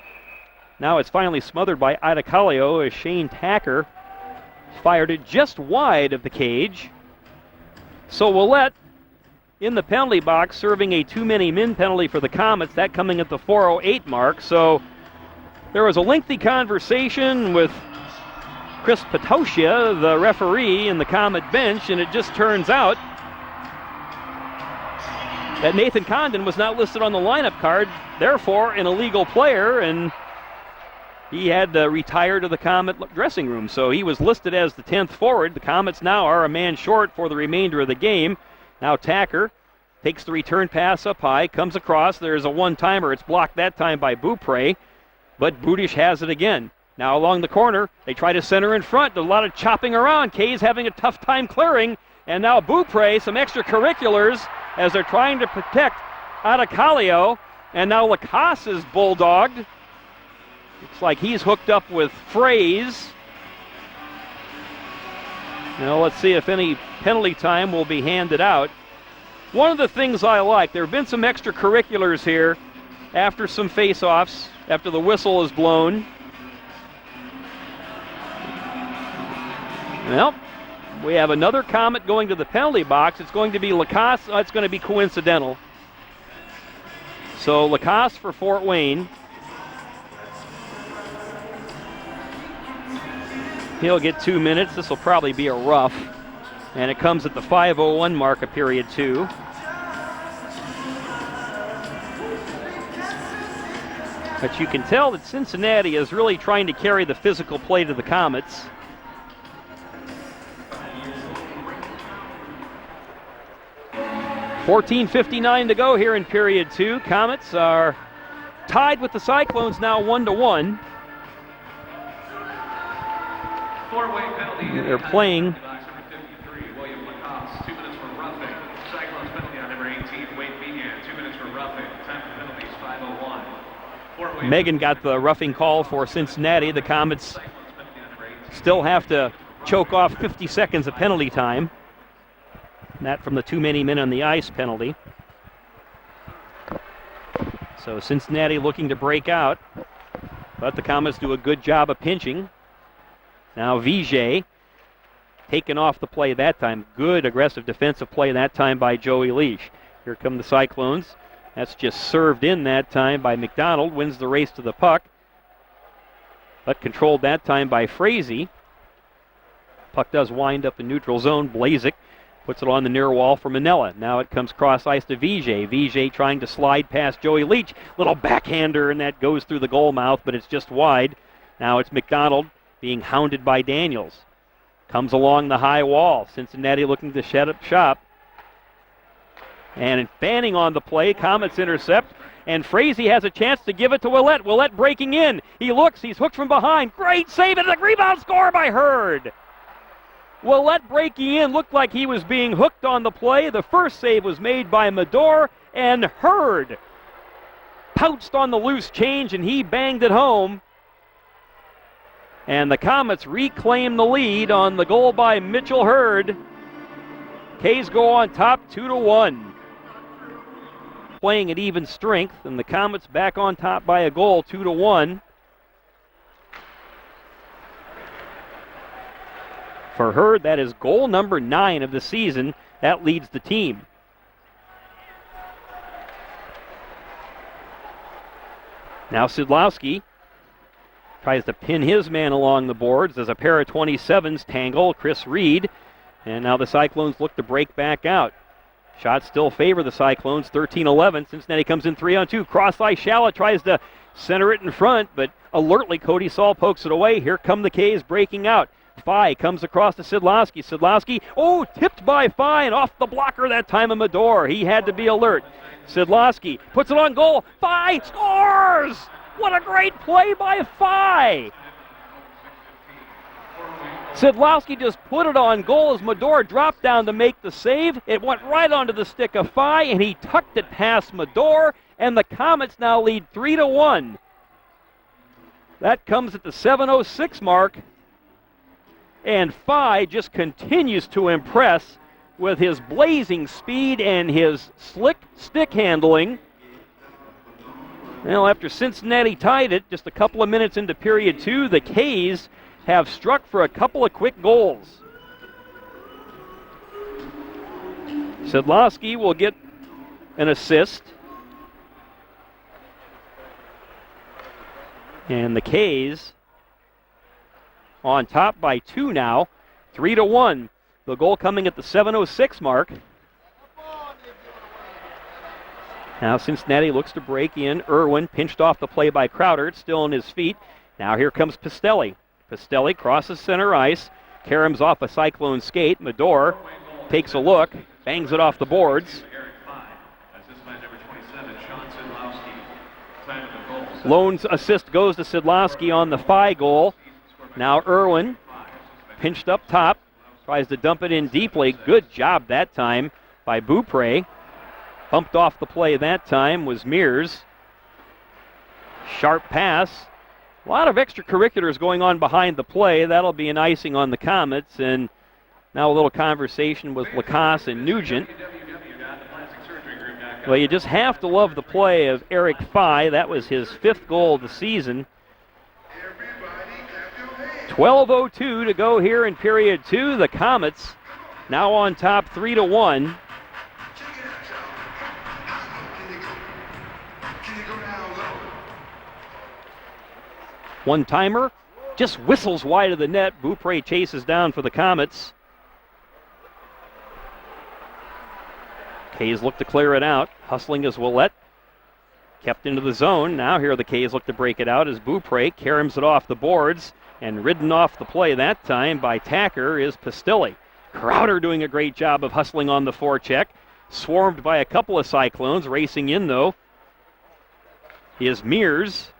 now it's finally smothered by Aittokallio as Shane Tacker fired it just wide of the cage. So Ouellet in the penalty box serving a too many men penalty for the Komets, that coming at the 4:08 mark. So there was a lengthy conversation with Chris Patoshia, the referee, in the Komet bench, and it just turns out that Nathan Condon was not listed on the lineup card, therefore an illegal player, and he had to retire to the Komet dressing room. So he was listed as the 10th forward. The Komets now are a man short for the remainder of the game. Now Tacker takes the return pass up high, comes across. There's a one-timer. It's blocked that time by Beaupre, but Budish has it again. Now along the corner, they try to center in front. There's a lot of chopping around. Kay's having a tough time clearing, and now Beaupre, some extracurriculars as they're trying to protect Aittokallio, and now Lacasse is bulldogged. Looks like he's hooked up with Frazee. Now let's see if any penalty time will be handed out. One of the things I like, there have been some extracurriculars here after some face-offs, after the whistle is blown. Well, we have another Komet going to the penalty box. It's going to be Lacasse. It's going to be coincidental. So Lacasse for Fort Wayne. He'll get 2 minutes. This will probably be a rough. And it comes at the 5:01 mark of period 2. But you can tell that Cincinnati is really trying to carry the physical play to the Komets. .14:59 to go here in period 2. Komets are tied with the Cyclones now 1-1. four-way penalty. They're playing. Box number 53, William Lacasse, 2 minutes for roughing. Cyclones penalty on number 18, Wade Meehan, 2 minutes for roughing. Time for penalties, 5:01. Four-way Megan got the roughing call for Cincinnati. The Komets Cyclones penalty on number 18. still have to choke off 50 seconds of penalty time. That from the too many men on the ice penalty. So Cincinnati looking to break out, but the Komets do a good job of pinching. Now Vijay taken off the play that time. Good aggressive defensive play that time by Joey Leash. Here come the Cyclones. That's just served in that time by McDonald. Wins the race to the puck, but controlled that time by Frazee. Puck does wind up in neutral zone. Blazik puts it on the near wall for Manella. Now it comes cross ice to Vijay. Vijay trying to slide past Joey Leach. Little backhander, and that goes through the goal mouth, but it's just wide. Now it's McDonald being hounded by Daniels. Comes along the high wall. Cincinnati looking to shut up shop. And fanning on the play, Komets intercept, and Frazee has a chance to give it to Ouellet. Ouellet breaking in. He looks, he's hooked from behind. Great save, and the rebound score by Hurd. Ouellet breaking in, looked like he was being hooked on the play. The first save was made by Medor, and Hurd pounced on the loose change, and he banged it home. And the Komets reclaim the lead on the goal by Mitchell Hurd. K's go on top 2-1. Playing at even strength, and the Komets back on top by a goal, 2-1. For Hurd, that is goal number 9 of the season. That leads the team. Now Szydlowski tries to pin his man along the boards. There's a pair of 27s tangle, Chris Reed. And now the Cyclones look to break back out. Shots still favor the Cyclones, 13-11. Cincinnati comes in 3-on-2. Cross-ice, Shallot tries to center it in front, but alertly Cody Saul pokes it away. Here come the K's breaking out. Faille comes across to Szydlowski. Szydlowski, tipped by Faille and off the blocker that time of Mador. He had to be alert. Szydlowski puts it on goal. Faille scores! What a great play by Faille! Szydlowski just put it on goal as Mador dropped down to make the save. It went right onto the stick of Faille, and he tucked it past Mador, and the Komets now lead 3-1. That comes at the 7:06 mark, and Faille just continues to impress with his blazing speed and his slick stick handling. Well, after Cincinnati tied it just a couple of minutes into period 2, the K's have struck for a couple of quick goals. Szydlowski will get an assist. And the K's on top by 2 now, 3-1. The goal coming at the 7:06 mark. Now Cincinnati looks to break in. Irwin pinched off the play by Crowder, still on his feet. Now here comes Pistelli. Pistelli crosses center ice, caroms off a Cyclone skate. Mador takes a look, bangs it off the boards. Lone's assist goes to Szydlowski on the Faille goal. Now Irwin, pinched up top, tries to dump it in deeply. Good job that time by Beaupre. Bumped off the play that time was Mears. Sharp pass. A lot of extracurriculars going on behind the play. That'll be an icing on the Komets. And now a little conversation with Lacasse and Nugent. Well, you just have to love the play of Eric Faille. That was his 5th goal of the season. 12:02 to go here in period 2. The Komets now on top 3-1. One-timer just whistles wide of the net. Beaupre chases down for the Komets. K's look to clear it out. Hustling as Ouellet. Kept into the zone. Now here the K's look to break it out as Beaupre caroms it off the boards. And ridden off the play that time by Tacker is Pistelli. Crowder doing a great job of hustling on the forecheck. Swarmed by a couple of Cyclones. Racing in though is Mears.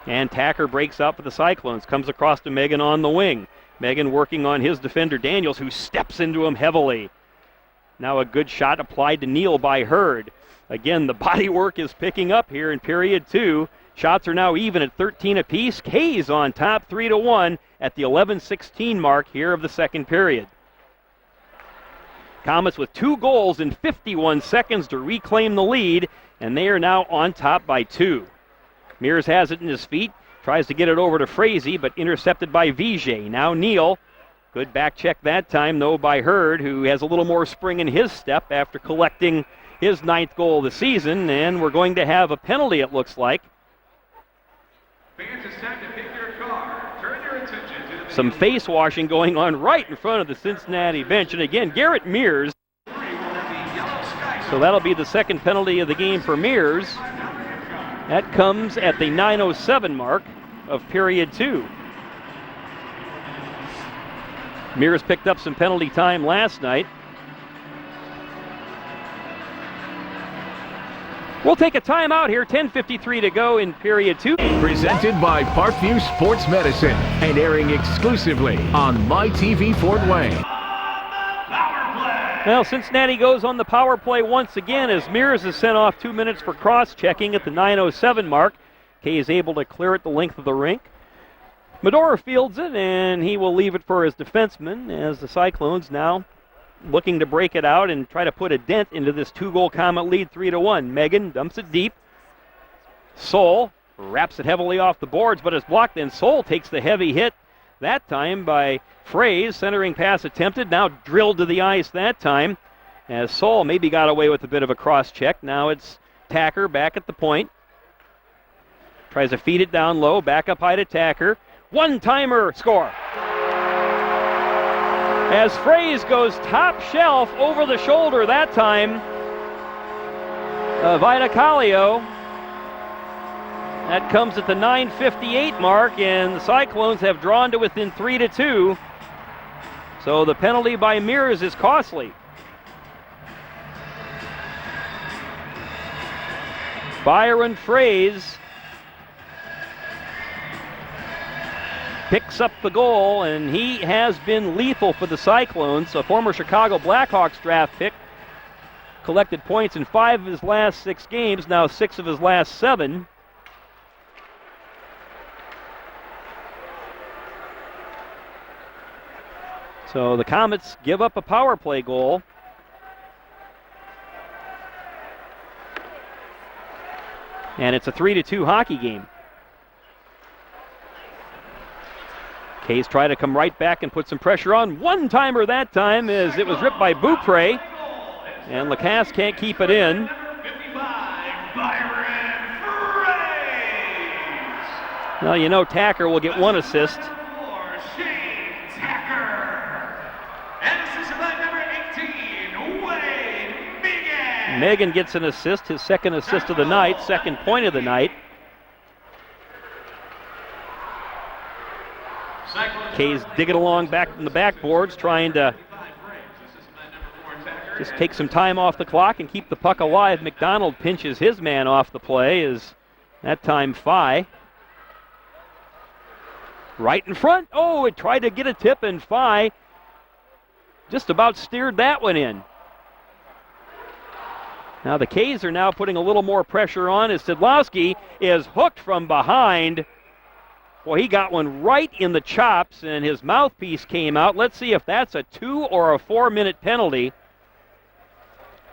And Tacker breaks out for the Cyclones. Comes across to Megan on the wing. Megan working on his defender Daniels, who steps into him heavily. Now a good shot applied to Neal by Hurd. Again, the body work is picking up here in period 2. Shots are now even at 13 apiece. K's on top 3-1 at the 11:16 mark here of the second period. Komets with 2 goals in 51 seconds to reclaim the lead, and they are now on top by 2. Mears has it in his feet, tries to get it over to Frazee, but intercepted by Vigier. Now Neal. Good back check that time, though, by Hurd, who has a little more spring in his step after collecting his 9th goal of the season, and we're going to have a penalty, it looks like. Fans, it's time to pick your car. Turn your attention to the Some face washing going on right in front of the Cincinnati bench, and again, Garrett Mears. So that'll be the second penalty of the game for Mears. That comes at the 9:07 mark of period 2. Mears picked up some penalty time last night. We'll take a timeout here, 10:53 to go in period 2. Presented by Parkview Sports Medicine and airing exclusively on MyTV Fort Wayne. Well, Cincinnati goes on the power play once again as Mears is sent off 2 minutes for cross-checking at the 9:07 mark. Kay is able to clear it the length of the rink. Mador fields it, and he will leave it for his defenseman as the Cyclones now looking to break it out and try to put a dent into this 2-goal Comet lead 3-1. Megan dumps it deep. Soul wraps it heavily off the boards, but is blocked, and Soul takes the heavy hit that time by Frazee. Centering pass attempted, now drilled to the ice that time as Soul maybe got away with a bit of a cross-check. Now it's Tacker back at the point. Tries to feed it down low, back up high to Tacker. One-timer, score. As Frazee goes top shelf over the shoulder that time of Aittokallio. That comes at the 9:58 mark, and the Cyclones have drawn to within 3-2. So the penalty by Mears is costly. Byron Frazee picks up the goal, and he has been lethal for the Cyclones, a former Chicago Blackhawks draft pick. Collected points in 5 of his last 6 games, now 6 of his last 7. So the Komets give up a power play goal. And it's a 3-2 hockey game. K's try to come right back and put some pressure on. One-timer that time as it was ripped by Beaupre. And Lacasse can't keep it in. Well, you know Tacker will get 1 assist. Megan gets an assist, his second assist of the night, second point of the night. K's digging along back in the backboards, trying to just take some time off the clock and keep the puck alive. McDonald pinches his man off the play, as that time Faille. Right in front. Oh, it tried to get a tip, and Faille just about steered that one in. Now the K's are now putting a little more pressure on as Szydlowski is hooked from behind. Well, he got one right in the chops, and his mouthpiece came out. Let's see if that's a 2 or a 4-minute penalty.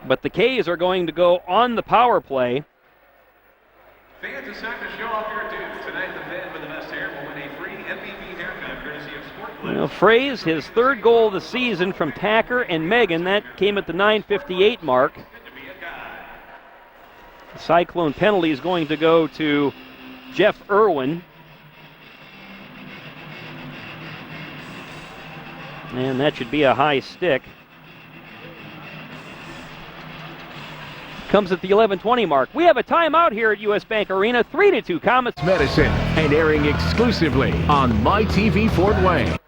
But the K's are going to go on the power play. Fans, it's time to show off your dues. Tonight, the fan with the best hair will win a free MVP haircut courtesy of Sport Clips. Well, Frazee, his 3rd goal of the season from Tacker and Megan. That came at the 9:58 mark. The Cyclone penalty is going to go to Jeff Irwin. And that should be a high stick. Comes at the 11:20 mark. We have a timeout here at US Bank Arena. 3-2 Komets Medicine, and airing exclusively on MyTV Fort Wayne.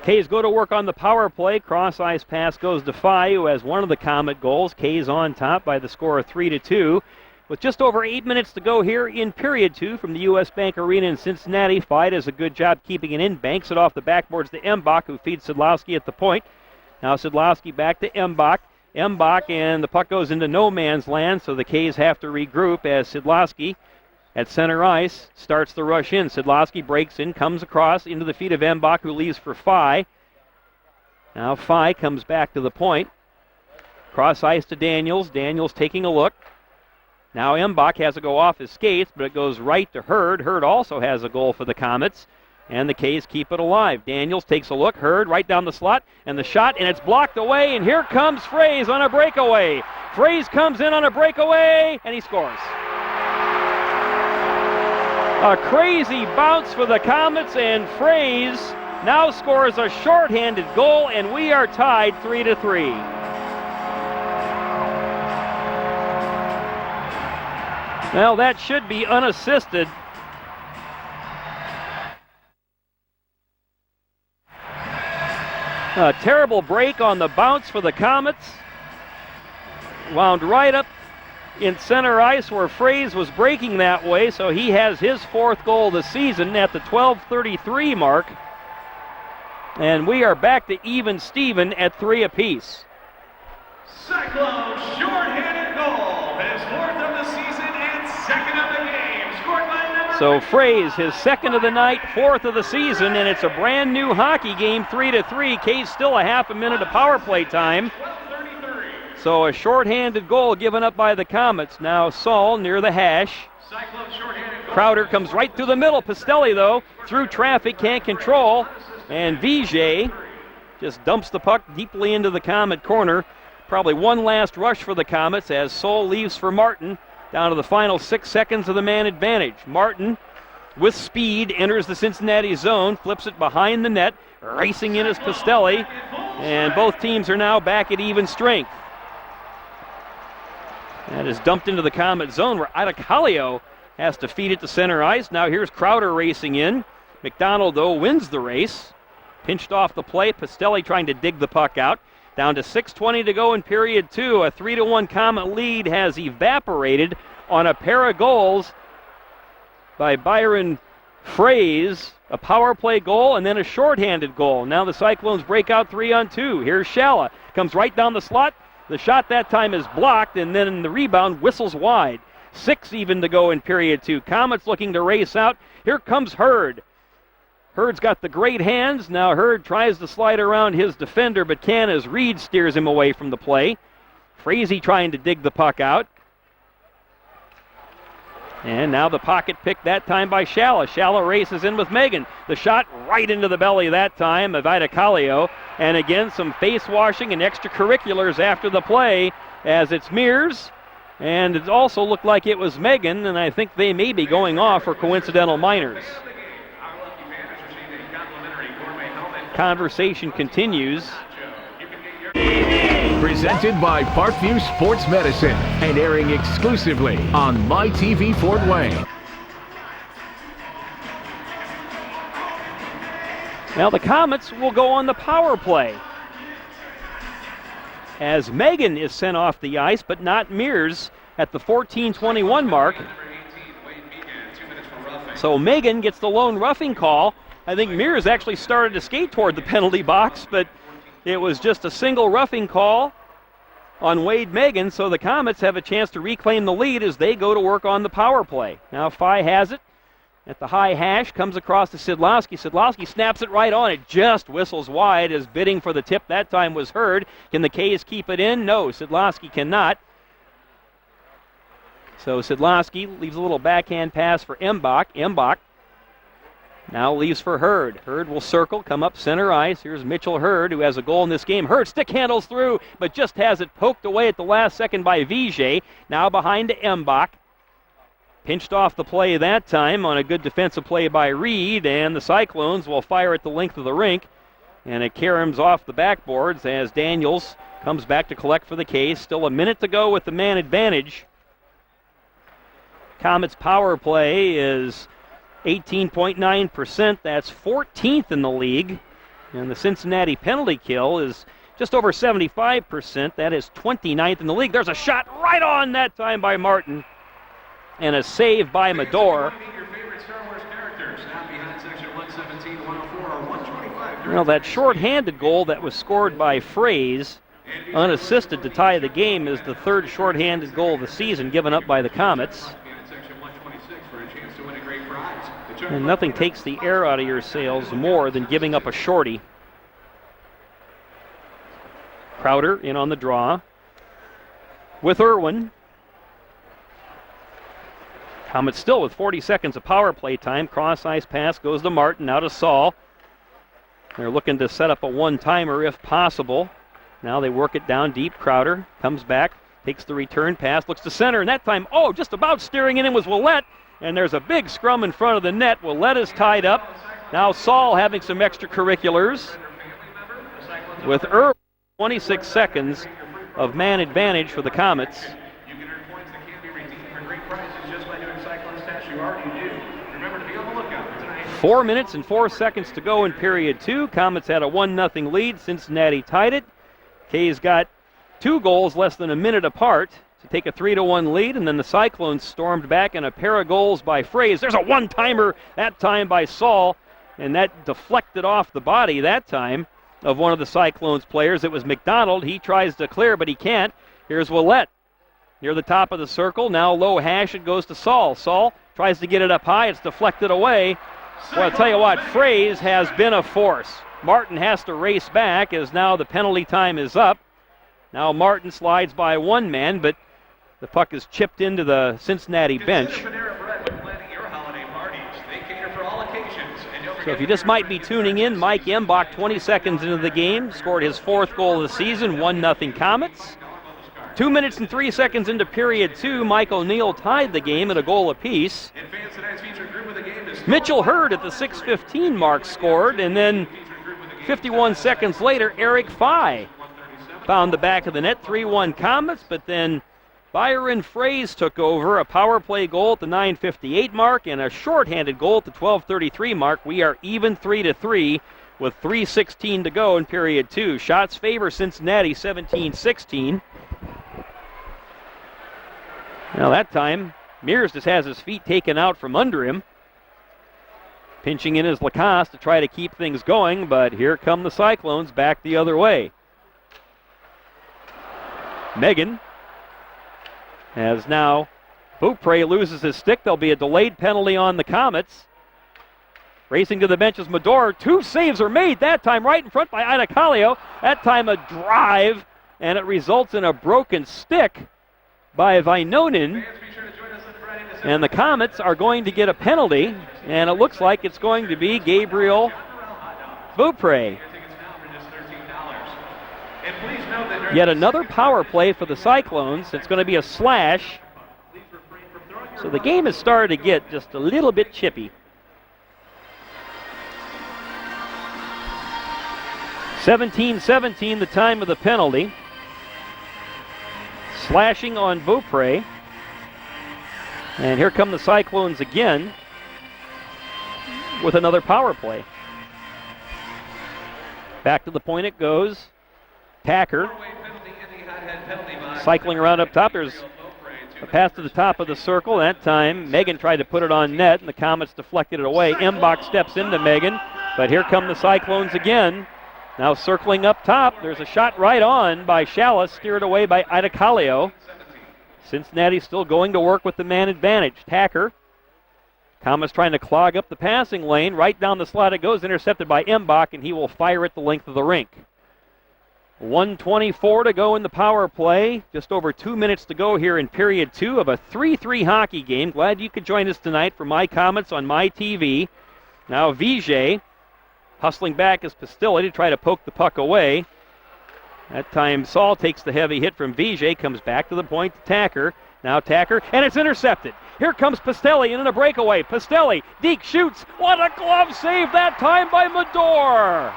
K's go to work on the power play. Cross-ice pass goes to Faille, who has one of the Komet goals. K's on top by the score of 3-2. With just over 8 minutes to go here in period 2 from the US Bank Arena in Cincinnati, Faille does a good job keeping it in, banks it off the backboards to Embach, who feeds Szydlowski at the point. Now Szydlowski back to Embach. Embach, and the puck goes into no man's land, so the K's have to regroup as Szydlowski at center ice starts the rush in. Szydlowski breaks in, comes across into the feet of Embach, who leaves for Faille. Now Faille comes back to the point. Cross ice to Daniels. Daniels taking a look. Now Embach has to go off his skates, but it goes right to Hurd. Hurd also has a goal for the Komets, and the K's keep it alive. Daniels takes a look. Hurd right down the slot, and the shot, and it's blocked away, and here comes Frazee on a breakaway. Frazee comes in on a breakaway, and he scores. A crazy bounce for the Komets, and Frazee now scores a shorthanded goal, and we are tied 3-3. Well, that should be unassisted. A terrible break on the bounce for the Komets. Wound right up in center ice where Frazee was breaking that way, so he has his 4th goal of the season at the 12:33 mark. And we are back to even Steven at 3 apiece. Cyclone short-handed goal, his 4th of the season and 2nd of the game, scored by number. So Frazee, his 2nd of the night, 4th of the season, and it's a brand new hockey game, 3-3. K's still a half a minute of power play time. 12:33. So a shorthanded goal given up by the Komets. Now Saul near the hash. Cyclone short-handed goal. Crowder comes right through the middle. Pastelli, though, through traffic, can't control. And Vijay just dumps the puck deeply into the Komet corner. Probably one last rush for the Komets as Sol leaves for Martin down to the final 6 seconds of the man advantage. Martin, with speed, enters the Cincinnati zone, flips it behind the net. Racing in is Pastelli, and both teams are now back at even strength. That is dumped into the Komet zone where Aittokallio has to feed it to center ice. Now here's Crowder racing in. McDonald, though, wins the race. Pinched off the play. Pastelli trying to dig the puck out. Down to 6:20 to go in period 2. A 3-1 Komet lead has evaporated on a pair of goals by Byron Frazee. A power play goal and then a shorthanded goal. Now the Cyclones break out 3-on-2. Here's Szydlowski. Comes right down the slot. The shot that time is blocked, and then the rebound whistles wide. 6 even to go in period 2. Komets looking to race out. Here comes Hurd. Hurd's got the great hands. Now Hurd tries to slide around his defender, but can as Reed steers him away from the play. Frazee trying to dig the puck out. And now the pocket pick that time by Szydlowski. Szydlowski races in with Megan. The shot right into the belly that time of Aittokallio. And again, some face washing and extracurriculars after the play as it's Mears. And it also looked like it was Megan, and I think they may be going off for coincidental minors. Conversation continues. Presented by Parkview Sports Medicine and airing exclusively on MyTV Fort Wayne. Now the Komets will go on the power play as Megan is sent off the ice, but not Mears at the 14:21 mark. So Megan gets the lone roughing call. I think Mears actually started to skate toward the penalty box, but it was just a single roughing call on Wade Megan, so the Komets have a chance to reclaim the lead as they go to work on the power play. Now Faille has it at the high hash, comes across to Szydlowski. Szydlowski snaps it right on. It just whistles wide as bidding for the tip that time was Hurd. Can the K's keep it in? No, Szydlowski cannot. So Szydlowski leaves a little backhand pass for Embach. Embach now leaves for Hurd. Hurd will circle, come up center ice. Here's Mitchell Hurd, who has a goal in this game. Hurd stick handles through, but just has it poked away at the last second by Vijay. Now behind to Embach. Pinched off the play that time on a good defensive play by Reed, and the Cyclones will fire at the length of the rink. And it caroms off the backboards as Daniels comes back to collect for the K's. Still a minute to go with the man advantage. Komets power play is 18.9%. That's 14th in the league. And the Cincinnati penalty kill is just over 75%. That is 29th in the league. There's a shot right on that time by Martin. And a save by Medor. Well, that shorthanded goal that was scored by Frazee, unassisted to tie the game, is the third shorthanded goal of the season given up by the Komets. And nothing takes the air out of your sails more than giving up a shorty. Crowder in on the draw with Irwin. Komets still with 40 seconds of power play time. Cross ice pass goes to Martin, now to Saul. They're looking to set up a one-timer if possible. Now they work it down deep. Crowder comes back, takes the return pass, looks to center, and that time, just about steering it in was Ouellet. And there's a big scrum in front of the net. Ouellet is tied up. Now Saul having some extracurriculars with Irwin. 26 seconds of man advantage for the Komets. 4 minutes and 4 seconds to go in period 2. Komets had a 1-0 lead. Cincinnati tied it. K's got 2 goals less than a minute apart to take a 3-1 lead, and then the Cyclones stormed back in a pair of goals by Frazee. There's a one-timer that time by Saul, and that deflected off the body that time of one of the Cyclones players. It was McDonald. He tries to clear, but he can't. Here's Ouellet near the top of the circle. Now low hash, it goes to Saul. Saul tries to get it up high. It's deflected away. Well, I'll tell you what, Frazee has been a force. Martin has to race back as now the penalty time is up. Now Martin slides by one man, but the puck is chipped into the Cincinnati bench. So if you just might be tuning in, Mike Embach, 20 seconds into the game, scored his 4th goal of the season, 1-0 Komets. 2 minutes and 3 seconds into period 2, Mike O'Neill tied the game at a goal apiece. Mitchell Hurd at the 6:15 mark scored, and then 51 seconds later, Eric Faille found the back of the net, 3-1 Komets, but then Byron Frazee took over, a power play goal at the 9:58 mark and a shorthanded goal at the 12:33 mark. We are even 3-3 with 3:16 to go in period 2. Shots favor Cincinnati 17-16. Now that time, Mears just has his feet taken out from under him. Pinching in his Lacoste to try to keep things going, but here come the Cyclones back the other way. Megan, as now Beaupre loses his stick. There'll be a delayed penalty on the Komets. Racing to the bench is Medor. 2 saves are made that time right in front by Aittokallio. That time a drive, and it results in a broken stick by Vainonen. And the Komets are going to get a penalty, and it looks like it's going to be Gabriel Beaupre. Yet another power play for the Cyclones. It's going to be a slash. So the game has started to get just a little bit chippy. 17-17 the time of the penalty. Slashing on Beaupre. And here come the Cyclones again with another power play. Back to the point it goes. Tacker cycling around up top. There's a pass to the top of the circle. That time, Megan tried to put it on net, and the Komets deflected it away. Embach steps into Megan, but here come the Cyclones again. Now circling up top. There's a shot right on by Chalice, steered away by Aittokallio. Cincinnati still going to work with the man advantage. Tacker. Komets trying to clog up the passing lane. Right down the slot it goes, intercepted by Embach, and he will fire it the length of the rink. 1:24 to go in the power play. Just over 2 minutes to go here in period 2 of a 3-3 hockey game. Glad you could join us tonight for my Komets on my TV. Now Vijay hustling back as Pastilli to try to poke the puck away. That time Saul takes the heavy hit from Vijay, comes back to the point to Tacker. Now Tacker, and it's intercepted. Here comes Pastilli in a breakaway. Pastilli, Deke shoots. What a glove save that time by Medor.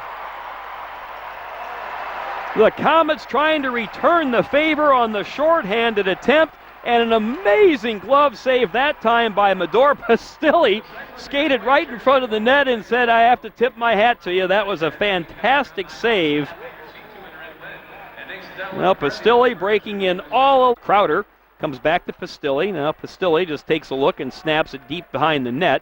The Komets trying to return the favor on the shorthanded attempt, and an amazing glove save that time by Medor. Pastilli skated right in front of the net and said, I have to tip my hat to you. That was a fantastic save. Well, Pastilli breaking in all. Crowder comes back to Pastilli. Now Pastilli just takes a look and snaps it deep behind the net.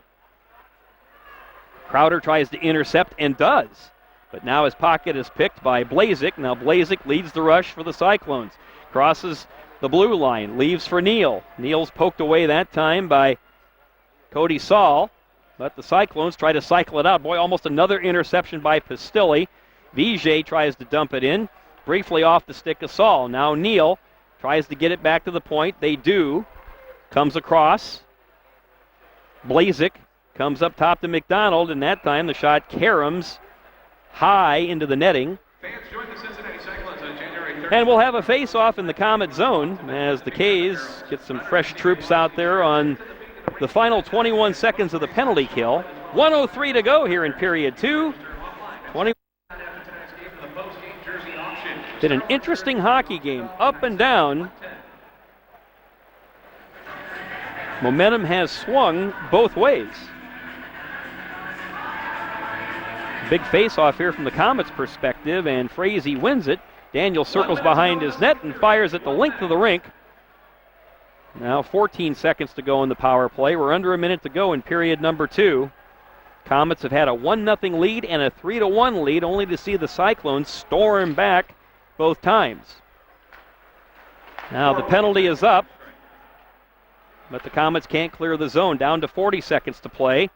Crowder tries to intercept and does. But now his pocket is picked by Blazik. Now Blazik leads the rush for the Cyclones. Crosses the blue line, leaves for Neal. Neal's poked away that time by Cody Saul. But the Cyclones try to cycle it out. Boy, almost another interception by Pastilli. Vijay tries to dump it in. Briefly off the stick of Saul. Now Neal tries to get it back to the point. They do. Comes across. Blazik comes up top to McDonald, and that time the shot caroms high into the netting. Fans join the Cincinnati Cyclones on January 3rd. And we'll have a face-off in the Komet zone as the K's get some fresh troops out there on the final 21 seconds of the penalty kill. 1:03 to go here in period 2. Been an interesting hockey game, up and down. Momentum has swung both ways. Big face-off here from the Komets' perspective, and Frazee wins it. Daniel circles behind his net and fires at the length of the rink. Now 14 seconds to go in the power play. We're under a minute to go in period number 2. Komets have had a 1-0 lead and a 3-1 lead, only to see the Cyclones storm back both times. Now the penalty is up, but the Komets can't clear the zone. Down to 40 seconds to play.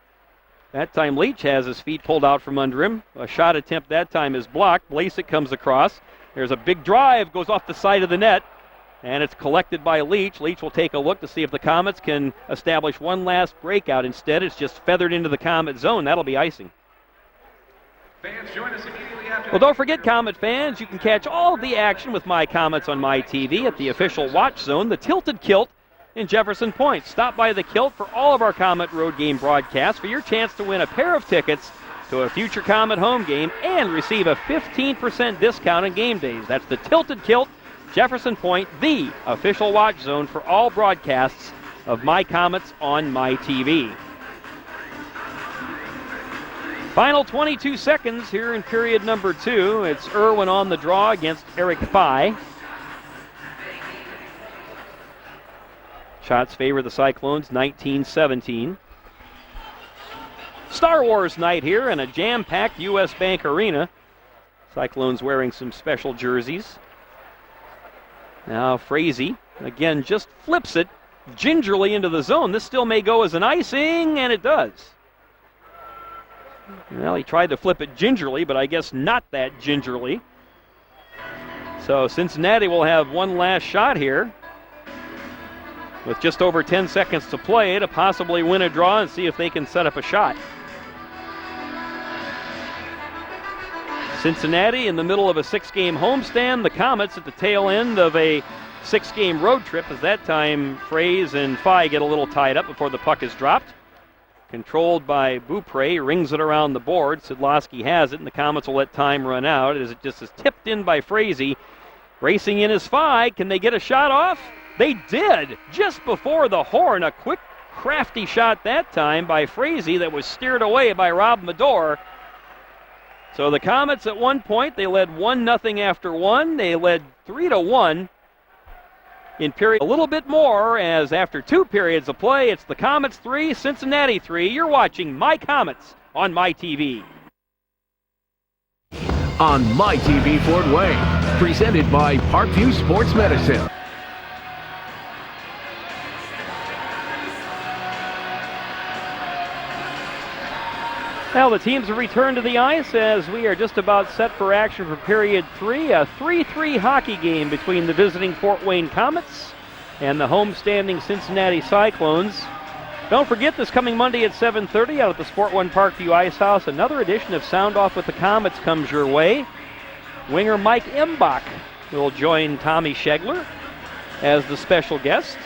That time Leach has his feet pulled out from under him. A shot attempt that time is blocked. Blasik comes across. There's a big drive, goes off the side of the net, and it's collected by Leach. Leach will take a look to see if the Komets can establish one last breakout. Instead, it's just feathered into the Komet zone. That'll be icing. Fans join us immediately after. Well, don't forget, Komet fans, you can catch all of the action with my Komets on my TV at the official watch zone, the Tilted Kilt in Jefferson Point. Stop by the Kilt for all of our Komet road game broadcasts for your chance to win a pair of tickets to a future Komet home game and receive a 15% discount on game days. That's the Tilted Kilt Jefferson Point, the official watch zone for all broadcasts of My Komets on My TV. Final 22 seconds here in period number 2. It's Irwin on the draw against Eric Faille. Shots favor the Cyclones, 19-17. Star Wars night here in a jam-packed U.S. Bank Arena. Cyclones wearing some special jerseys. Now Frazee, again, just flips it gingerly into the zone. This still may go as an icing, and it does. Well, he tried to flip it gingerly, but I guess not that gingerly. So Cincinnati will have one last shot here with just over 10 seconds to play to possibly win a draw and see if they can set up a shot. Cincinnati in the middle of a 6-game homestand. The Komets at the tail end of a 6-game road trip, as that time Frazee and Faille get a little tied up before the puck is dropped. Controlled by Beaupre, rings it around the board. Szydlowski has it, and the Komets will let time run out as it just is tipped in by Frazee. Racing in is Faille. Can they get a shot off? They did, just before the horn. A quick, crafty shot that time by Frazee that was steered away by Rob Medor. So the Komets at one point, they led 1-0 after one. They led 3-1 in period. A little bit more, as after 2 periods of play, it's the Komets 3, Cincinnati 3. You're watching My Komets on My TV. On My TV Fort Wayne, presented by Parkview Sports Medicine. Well, the teams have returned to the ice as we are just about set for action for period 3. A 3-3 hockey game between the visiting Fort Wayne Komets and the home-standing Cincinnati Cyclones. Don't forget, this coming Monday at 7:30 out at the Sport One Parkview Ice House, another edition of Sound Off with the Komets comes your way. Winger Mike Embach will join Tommy Schegler as the special guest.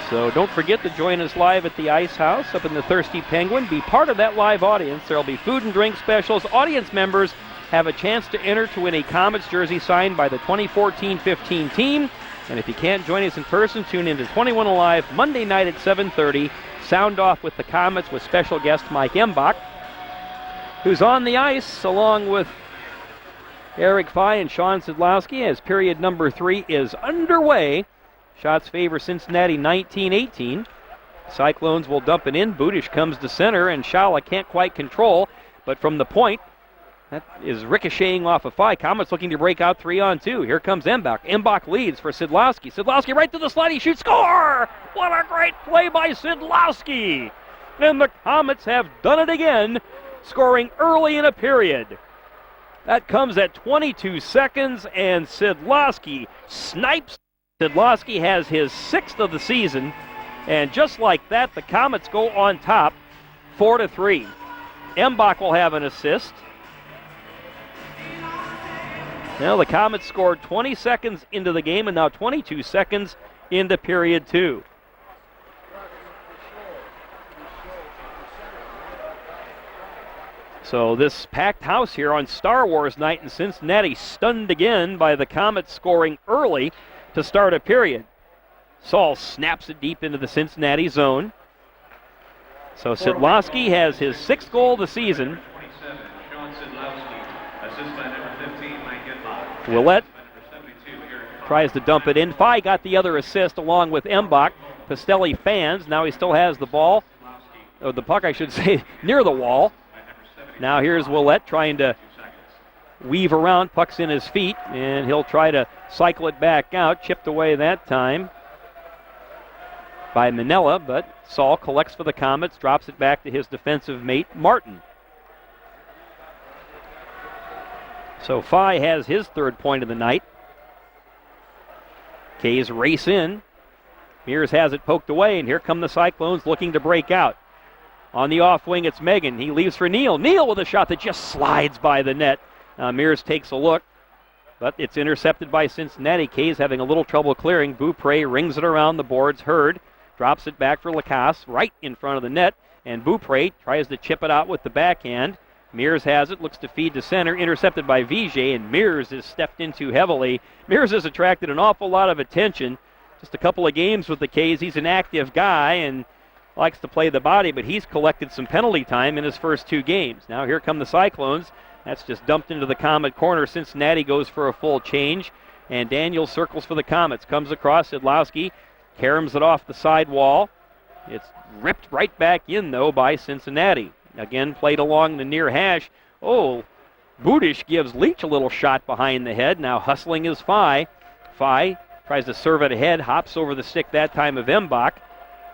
So don't forget to join us live at the Ice House up in the Thirsty Penguin. Be part of that live audience. There will be food and drink specials. Audience members have a chance to enter to win a Komets jersey signed by the 2014-15 team. And if you can't join us in person, tune in to 21 Alive Monday night at 7:30. Sound Off with the Komets with special guest Mike Embach, who's on the ice along with Eric Faille and Sean Szydlowski as period number 3 is underway. Shots favor Cincinnati 19-18. Cyclones will dump it in. Budish comes to center, and Shala can't quite control. But from the point, that is ricocheting off of Faille. Komets looking to break out 3-on-2. Here comes Embach. Embach leads for Szydlowski. Szydlowski right to the slide. He shoots. Score! What a great play by Szydlowski! And the Komets have done it again, scoring early in a period. That comes at 22 seconds, and Szydlowski snipes. Szydlowski has his 6th of the season, and just like that, the Komets go on top, 4-3. Embach will have an assist. Now the Komets scored 20 seconds into the game, and now 22 seconds into period 2. So this packed house here on Star Wars night in Cincinnati, stunned again by the Komets scoring early to start a period. Saul snaps it deep into the Cincinnati zone. So Szydlowski has his 6th goal of the season. Ouellet tries to dump it in. Faille got the other assist along with Embach. Pastelli fans. Now he still has the ball, or the puck I should say, near the wall. Now here's Ouellet trying to weave around, puck's in his feet, and he'll try to cycle it back out. Chipped away that time by Manella, but Saul collects for the Komets, drops it back to his defensive mate, Martin. So Faille has his 3rd point of the night. K's race in. Mears has it poked away, and here come the Cyclones looking to break out. On the off wing, it's Megan. He leaves for Neal. Neal with a shot that just slides by the net. Mears takes a look, but it's intercepted by Cincinnati. K's having a little trouble clearing. Beaupre rings it around the boards. Hurd drops it back for Lacasse right in front of the net, and Beaupre tries to chip it out with the backhand. Mears has it, looks to feed to center, intercepted by Vijay, and Mears is stepped into heavily. Mears has attracted an awful lot of attention. Just a couple of games with the K's. He's an active guy and likes to play the body, but he's collected some penalty time in his first 2 games. Now here come the Cyclones. That's just dumped into the Comet corner. Cincinnati goes for a full change, and Daniels circles for the Komets. Comes across, Szydlowski caroms it off the side wall. It's ripped right back in, though, by Cincinnati. Again, played along the near hash. Oh, Budish gives Leach a little shot behind the head. Now hustling is Faille. Faille tries to serve it ahead, hops over the stick that time of Embach.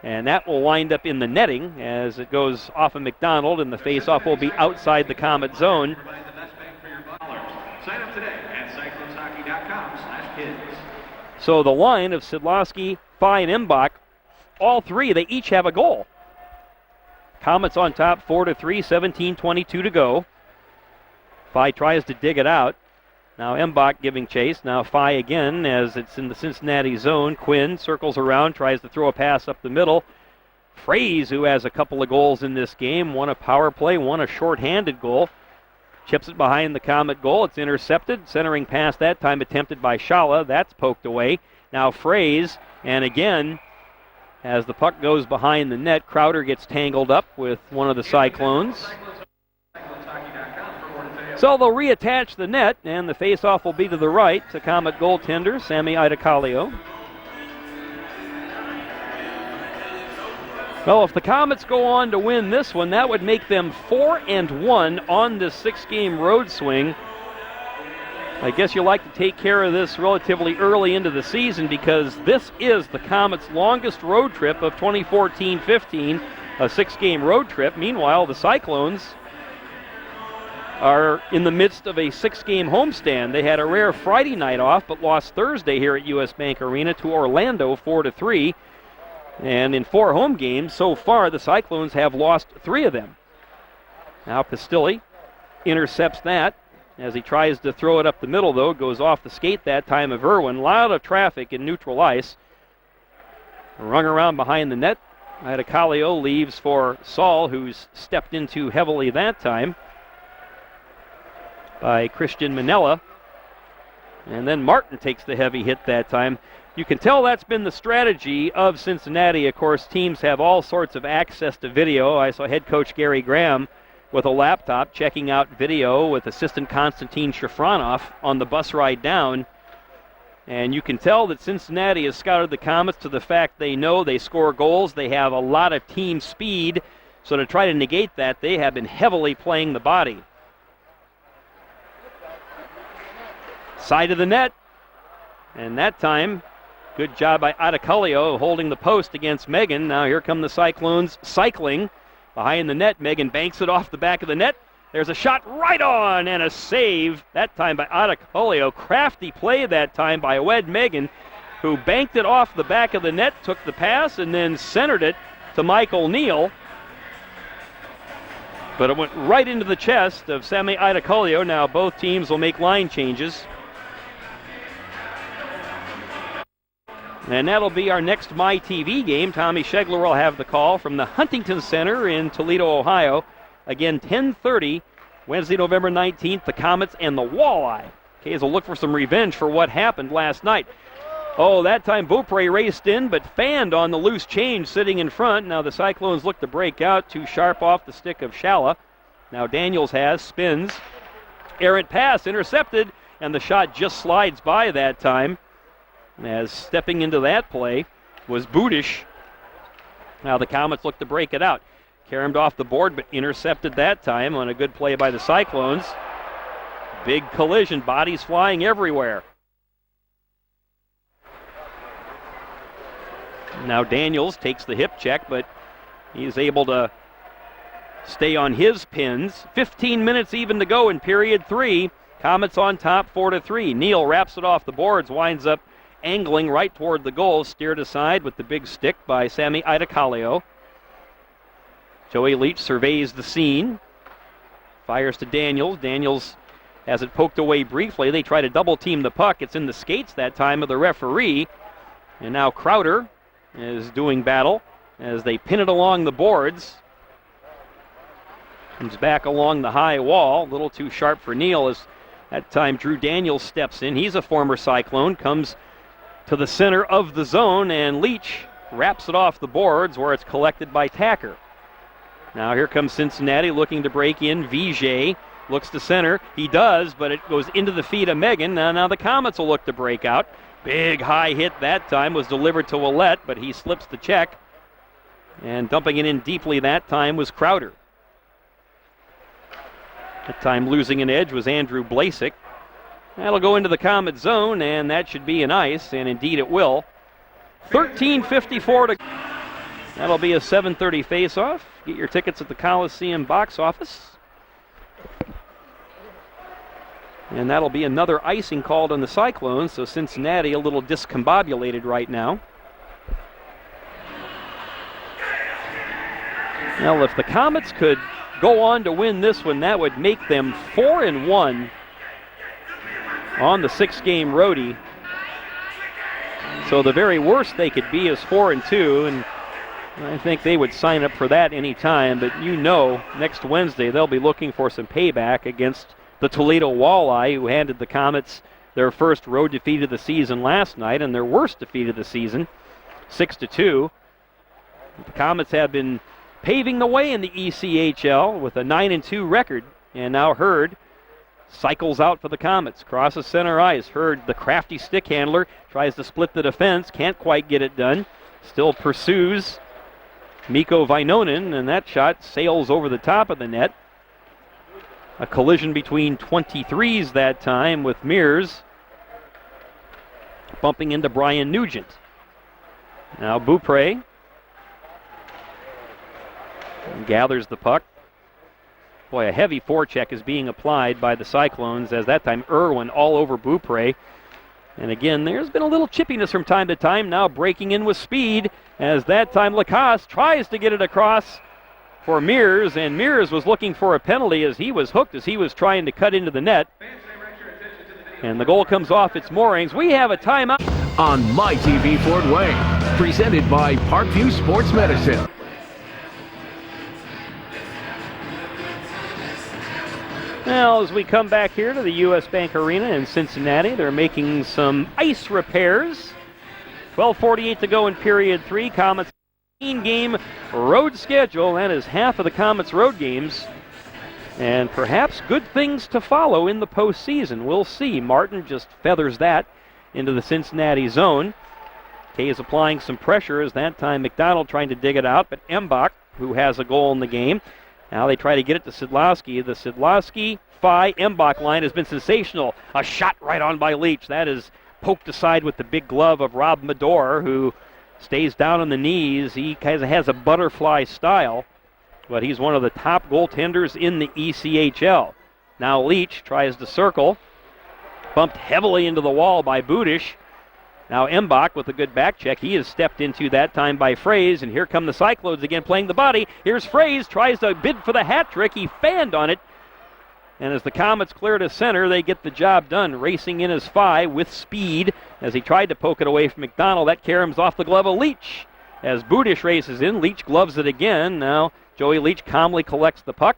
And that will wind up in the netting as it goes off of McDonald, and the face-off will be outside the Comet zone. Sign up today at cycloneshockey.com/kids. So the line of Szydlowski, Faille, and Embach, all 3, they each have a goal. Komets on top 4-3, 17:22 to go. Faille tries to dig it out. Now Embach giving chase. Now Faille again as it's in the Cincinnati zone. Quinn circles around, tries to throw a pass up the middle. Frazee, who has a couple of goals in this game, one a power play, one a shorthanded goal. Chips it behind the Comet goal. It's intercepted. Centering pass that time attempted by Schala. That's poked away. Now Frazee, and again, as the puck goes behind the net, Crowder gets tangled up with one of the Cyclones. So they'll reattach the net, and the face-off will be to the right to Komets goaltender Sami Aittokallio. Well, if the Komets go on to win this one, that would make them 4-1 on this 6-game road swing. I guess you like to take care of this relatively early into the season because this is the Komets' longest road trip of 2014-15, a 6-game road trip. Meanwhile, the Cyclones are in the midst of a 6-game homestand. They had a rare Friday night off, but lost Thursday here at US Bank Arena to Orlando 4-3. And in 4 home games so far, the Cyclones have lost 3 of them. Now Pistilli intercepts that as he tries to throw it up the middle, though. Goes off the skate that time of Irwin. A lot of traffic in neutral ice. Rung around behind the net. Aittokallio leaves for Saul, who's stepped into heavily that time by Christian Manella. And then Martin takes the heavy hit that time. You can tell that's been the strategy of Cincinnati. Of course, teams have all sorts of access to video. I saw head coach Gary Graham with a laptop checking out video with assistant Konstantin Shafronov on the bus ride down. And you can tell that Cincinnati has scouted the Komets to the fact they know they score goals. They have a lot of team speed. So to try to negate that, they have been heavily playing the body. Side of the net. And that time, good job by Aittokallio holding the post against Megan. Now here come the Cyclones cycling behind the net. Megan banks it off the back of the net. There's a shot right on and a save, that time by Aittokallio. Crafty play that time by Ouellet Megan, who banked it off the back of the net, took the pass, and then centered it to Michael Neal. But it went right into the chest of Sami Aittokallio. Now both teams will make line changes. And that'll be our next MyTV game. Tommy Schegler will have the call from the Huntington Center in Toledo, Ohio. Again, 10:30, Wednesday, November 19th, the Komets and the Walleye. Kays will look for some revenge for what happened last night. Oh, that time Beaupre raced in, but fanned on the loose change sitting in front. Now the Cyclones look to break out, too sharp off the stick of Schala. Now Daniels spins. Errant pass, intercepted, and the shot just slides by that time. As stepping into that play was Budish. Now the Komets look to break it out. Caromed off the board, but intercepted that time on a good play by the Cyclones. Big collision, bodies flying everywhere. Now Daniels takes the hip check, but he's able to stay on his pins. 15 minutes even to go in period 3. Komets on top 4-3. Neal wraps it off the boards, winds up angling right toward the goal, steered aside with the big stick by Sami Aittokallio. Joey Leach surveys the scene, fires to Daniels. Daniels has it poked away briefly. They try to double team the puck. It's in the skates that time of the referee. And now Crowder is doing battle as they pin it along the boards. Comes back along the high wall. A little too sharp for Neal as that time Drew Daniels steps in. He's a former Cyclone. Comes to the center of the zone, and Leach wraps it off the boards where it's collected by Tacker. Now here comes Cincinnati looking to break in. Vijay looks to center. He does, but it goes into the feet of Megan. Now the Komets will look to break out. Big high hit that time was delivered to Ouellet, but he slips the check. And dumping it in deeply that time was Crowder. That time losing an edge was Andrew Blasek. That'll go into the Komet zone, and that should be an ice, and indeed it will. 13:54 to... That'll be a 7:30 face-off. Get your tickets at the Coliseum box office. And that'll be another icing called on the Cyclones, so Cincinnati a little discombobulated right now. Well, if the Komets could go on to win this one, that would make them 4-1 on the 6-game roadie. So the very worst they could be is 4-2, and I think they would sign up for that any time. But you know, next Wednesday they'll be looking for some payback against the Toledo Walleye, who handed the Komets their first road defeat of the season last night and their worst defeat of the season, 6-2. The Komets have been paving the way in the ECHL with a 9-2 record, and now Hurd cycles out for the Komets, crosses center ice. Hurd, the crafty stick handler, tries to split the defense, can't quite get it done, still pursues Mikko Vainonen, and that shot sails over the top of the net. A collision between 23s that time, with Mears bumping into Brian Nugent. Now Beaupre gathers the puck. Boy, a heavy forecheck is being applied by the Cyclones, as that time Irwin all over Beaupre. And again, there's been a little chippiness from time to time, now breaking in with speed, as that time Lacoste tries to get it across for Mears, and Mears was looking for a penalty as he was hooked as he was trying to cut into the net. And the goal comes off its moorings. We have a timeout On MyTV Fort Wayne, presented by Parkview Sports Medicine. Now, as we come back here to the U.S. Bank Arena in Cincinnati, they're making some ice repairs. 12:48 to go in period 3. Komets 15-game road schedule. That is half of the Komets' road games. And perhaps good things to follow in the postseason. We'll see. Martin just feathers that into the Cincinnati zone. Kay is applying some pressure as that time McDonald trying to dig it out, but Embach, who has a goal in the game. Now they try to get it to Szydlowski. The Szydlowski, Faille, Embach line has been sensational. A shot right on by Leach. That is poked aside with the big glove of Rob Medor, who stays down on the knees. He kind of has a butterfly style, but he's one of the top goaltenders in the ECHL. Now Leach tries to circle. Bumped heavily into the wall by Budish. Now Embach with a good back check. He is stepped into that time by Frazee, and here come the Cyclones again playing the body. Here's Frazee, tries to bid for the hat trick. He fanned on it. And as the Komets clear to center, they get the job done. Racing in his Faille with speed as he tried to poke it away from McDonald. That caroms off the glove of Leach. As Budish races in, Leach gloves it again. Now Joey Leach calmly collects the puck,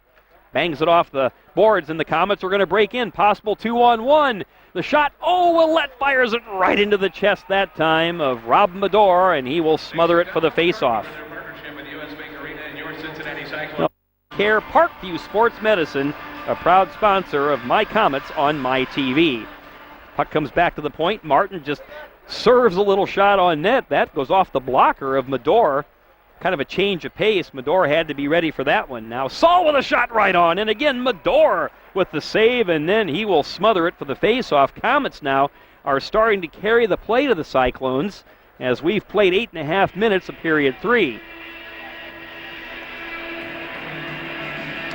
bangs it off the boards, and the Komets are going to break in. Possible 2-on-1. The shot, Ouellet fires it right into the chest that time of Rob Medor, and he will smother it for the faceoff. Care Parkview Sports Medicine, a proud sponsor of My Komets on MyTV. Puck comes back to the point. Martin just serves a little shot on net. That goes off the blocker of Medor. Kind of a change of pace. Medor had to be ready for that one. Now Saul with a shot right on, and again Medor with the save, and then he will smother it for the face-off. Komets now are starting to carry the play to the Cyclones as we've played 8.5 minutes of period 3.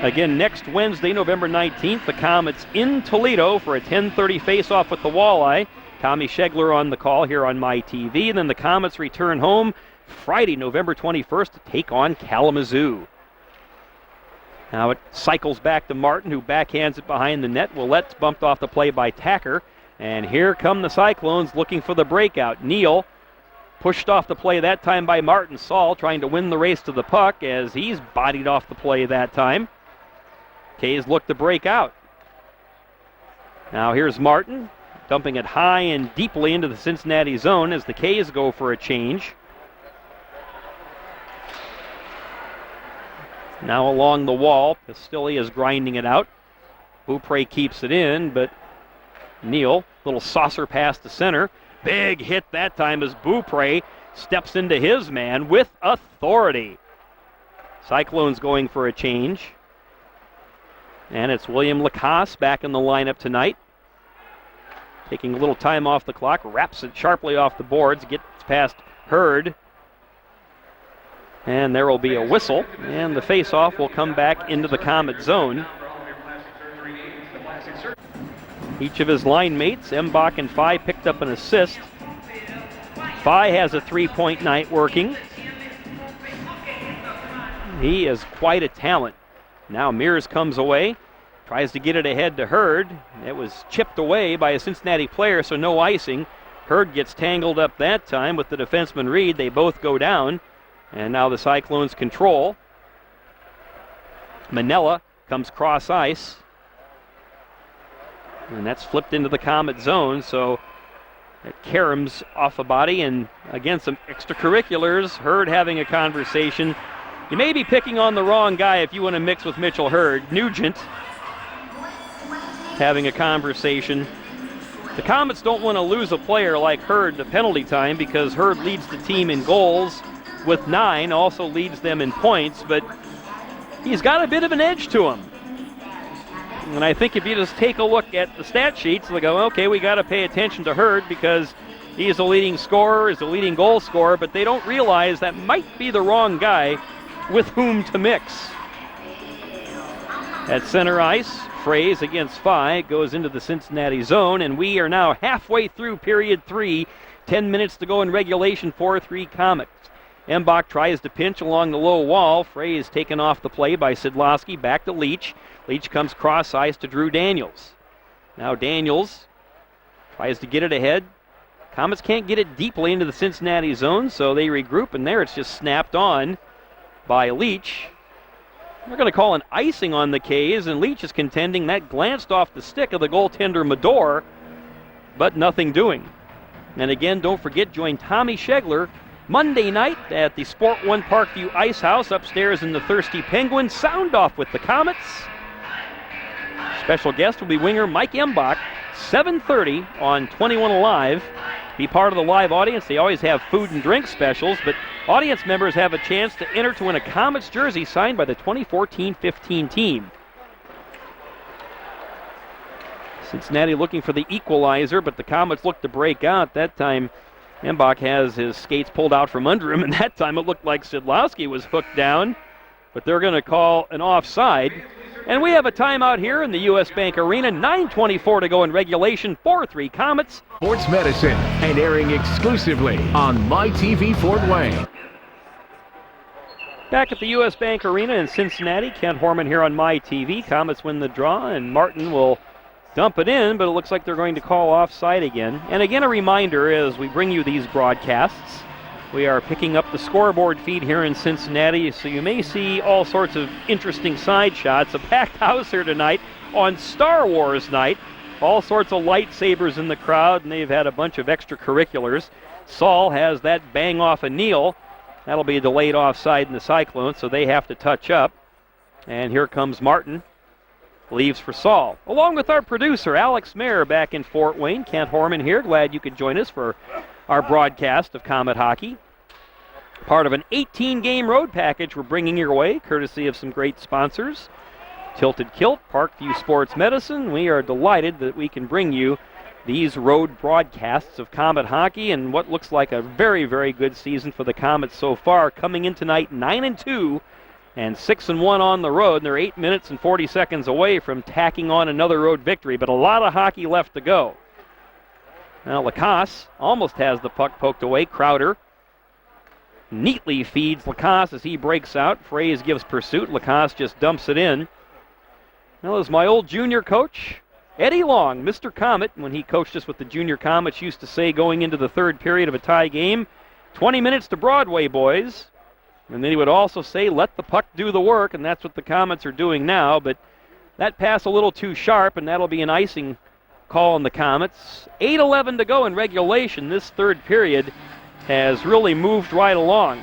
Again, next Wednesday, November 19th, the Komets in Toledo for a 10:30 face-off with the Walleye. Tommy Schegler on the call here on MyTV, and then the Komets return home Friday, November 21st, to take on Kalamazoo. Now it cycles back to Martin, who backhands it behind the net. Ouellet's bumped off the play by Tacker. And here come the Cyclones looking for the breakout. Neal pushed off the play that time by Martin. Saul trying to win the race to the puck as he's bodied off the play that time. Kays look to break out. Now here's Martin, dumping it high and deeply into the Cincinnati zone as the Kays go for a change. Now along the wall, Pastilli is grinding it out. Beaupre keeps it in, but Neal, little saucer pass to center. Big hit that time as Beaupre steps into his man with authority. Cyclones going for a change. And it's William Lacasse back in the lineup tonight. Taking a little time off the clock, wraps it sharply off the boards, gets past Hurd. And there will be a whistle, and the face-off will come back into the Komet zone. Each of his line mates, Embach and Faille, picked up an assist. Faille has a three-point night working. He is quite a talent. Now Mears comes away, tries to get it ahead to Hurd. It was chipped away by a Cincinnati player, so no icing. Hurd gets tangled up that time with the defenseman Reed. They both go down, and now the Cyclones control. Manella comes cross ice, and that's flipped into the Komet zone, so it caroms off a body, and again, some extracurriculars. Hurd having a conversation. You may be picking on the wrong guy if you want to mix with Mitchell Hurd. Nugent having a conversation. The Komets don't want to lose a player like Hurd to penalty time because Hurd leads the team in goals with 9, also leads them in points, but he's got a bit of an edge to him. And I think if you just take a look at the stat sheets, they go, okay, we got to pay attention to Hurd because he is the leading scorer, is the leading goal scorer, but they don't realize that might be the wrong guy with whom to mix. At center ice, Frazee against Faille goes into the Cincinnati zone, and we are now halfway through period 3. 10 minutes to go in regulation, 4-3 Komets. Embach tries to pinch along the low wall. Frazee is taken off the play by Szydlowski. Back to Leach. Leach comes cross ice to Drew Daniels. Now Daniels tries to get it ahead. Komets can't get it deeply into the Cincinnati zone, so they regroup, and there it's just snapped on by Leach. We're going to call an icing on the Kays, and Leach is contending that glanced off the stick of the goaltender Medor, but nothing doing. And again, don't forget, join Tommy Schegler Monday night at the Sport One Parkview Ice House upstairs in the Thirsty Penguin. Sound off with the Komets. Special guest will be winger Mike Embach, 7:30 on 21 Alive. Be part of the live audience. They always have food and drink specials, but audience members have a chance to enter to win a Komets jersey signed by the 2014-15 team. Cincinnati looking for the equalizer, but the Komets look to break out. That time, Embach has his skates pulled out from under him, and that time it looked like Szydlowski was hooked down, but they're going to call an offside. And we have a timeout here in the U.S. Bank Arena. 9:24 to go in regulation. 4-3 Komets. Sports Medicine, and airing exclusively on MyTV Fort Wayne. Back at the U.S. Bank Arena in Cincinnati, Kent Horman here on MyTV. Komets win the draw, and Martin will dump it in, but it looks like they're going to call offside again. And again, a reminder as we bring you these broadcasts, we are picking up the scoreboard feed here in Cincinnati, so you may see all sorts of interesting side shots. A packed house here tonight on Star Wars night. All sorts of lightsabers in the crowd, and they've had a bunch of extracurriculars. Saul has that bang off a Neal. That'll be a delayed offside in the Cyclones, so they have to touch up. And here comes Martin. Leaves for Saul. Along with our producer, Alex Mayer, back in Fort Wayne. Kent Horman here. Glad you could join us for our broadcast of Komet Hockey. Part of an 18-game road package we're bringing your way, courtesy of some great sponsors. Tilted Kilt, Parkview Sports Medicine. We are delighted that we can bring you these road broadcasts of Komet Hockey and what looks like a very, very good season for the Komets so far. Coming in tonight 9-2 and 6-1 on the road. And they're 8 minutes and 40 seconds away from tacking on another road victory, but a lot of hockey left to go. Now Lacasse almost has the puck poked away. Crowder neatly feeds Lacasse as he breaks out. Frazee gives pursuit. Lacasse just dumps it in. Now, as my old junior coach, Eddie Long, Mr. Komet, when he coached us with the junior Komets, used to say going into the third period of a tie game, 20 minutes to Broadway, boys. And then he would also say, let the puck do the work, and that's what the Komets are doing now. But That pass a little too sharp, and that'll be an icing call on the Komets. 8:11 to go in regulation. This third period has really moved right along.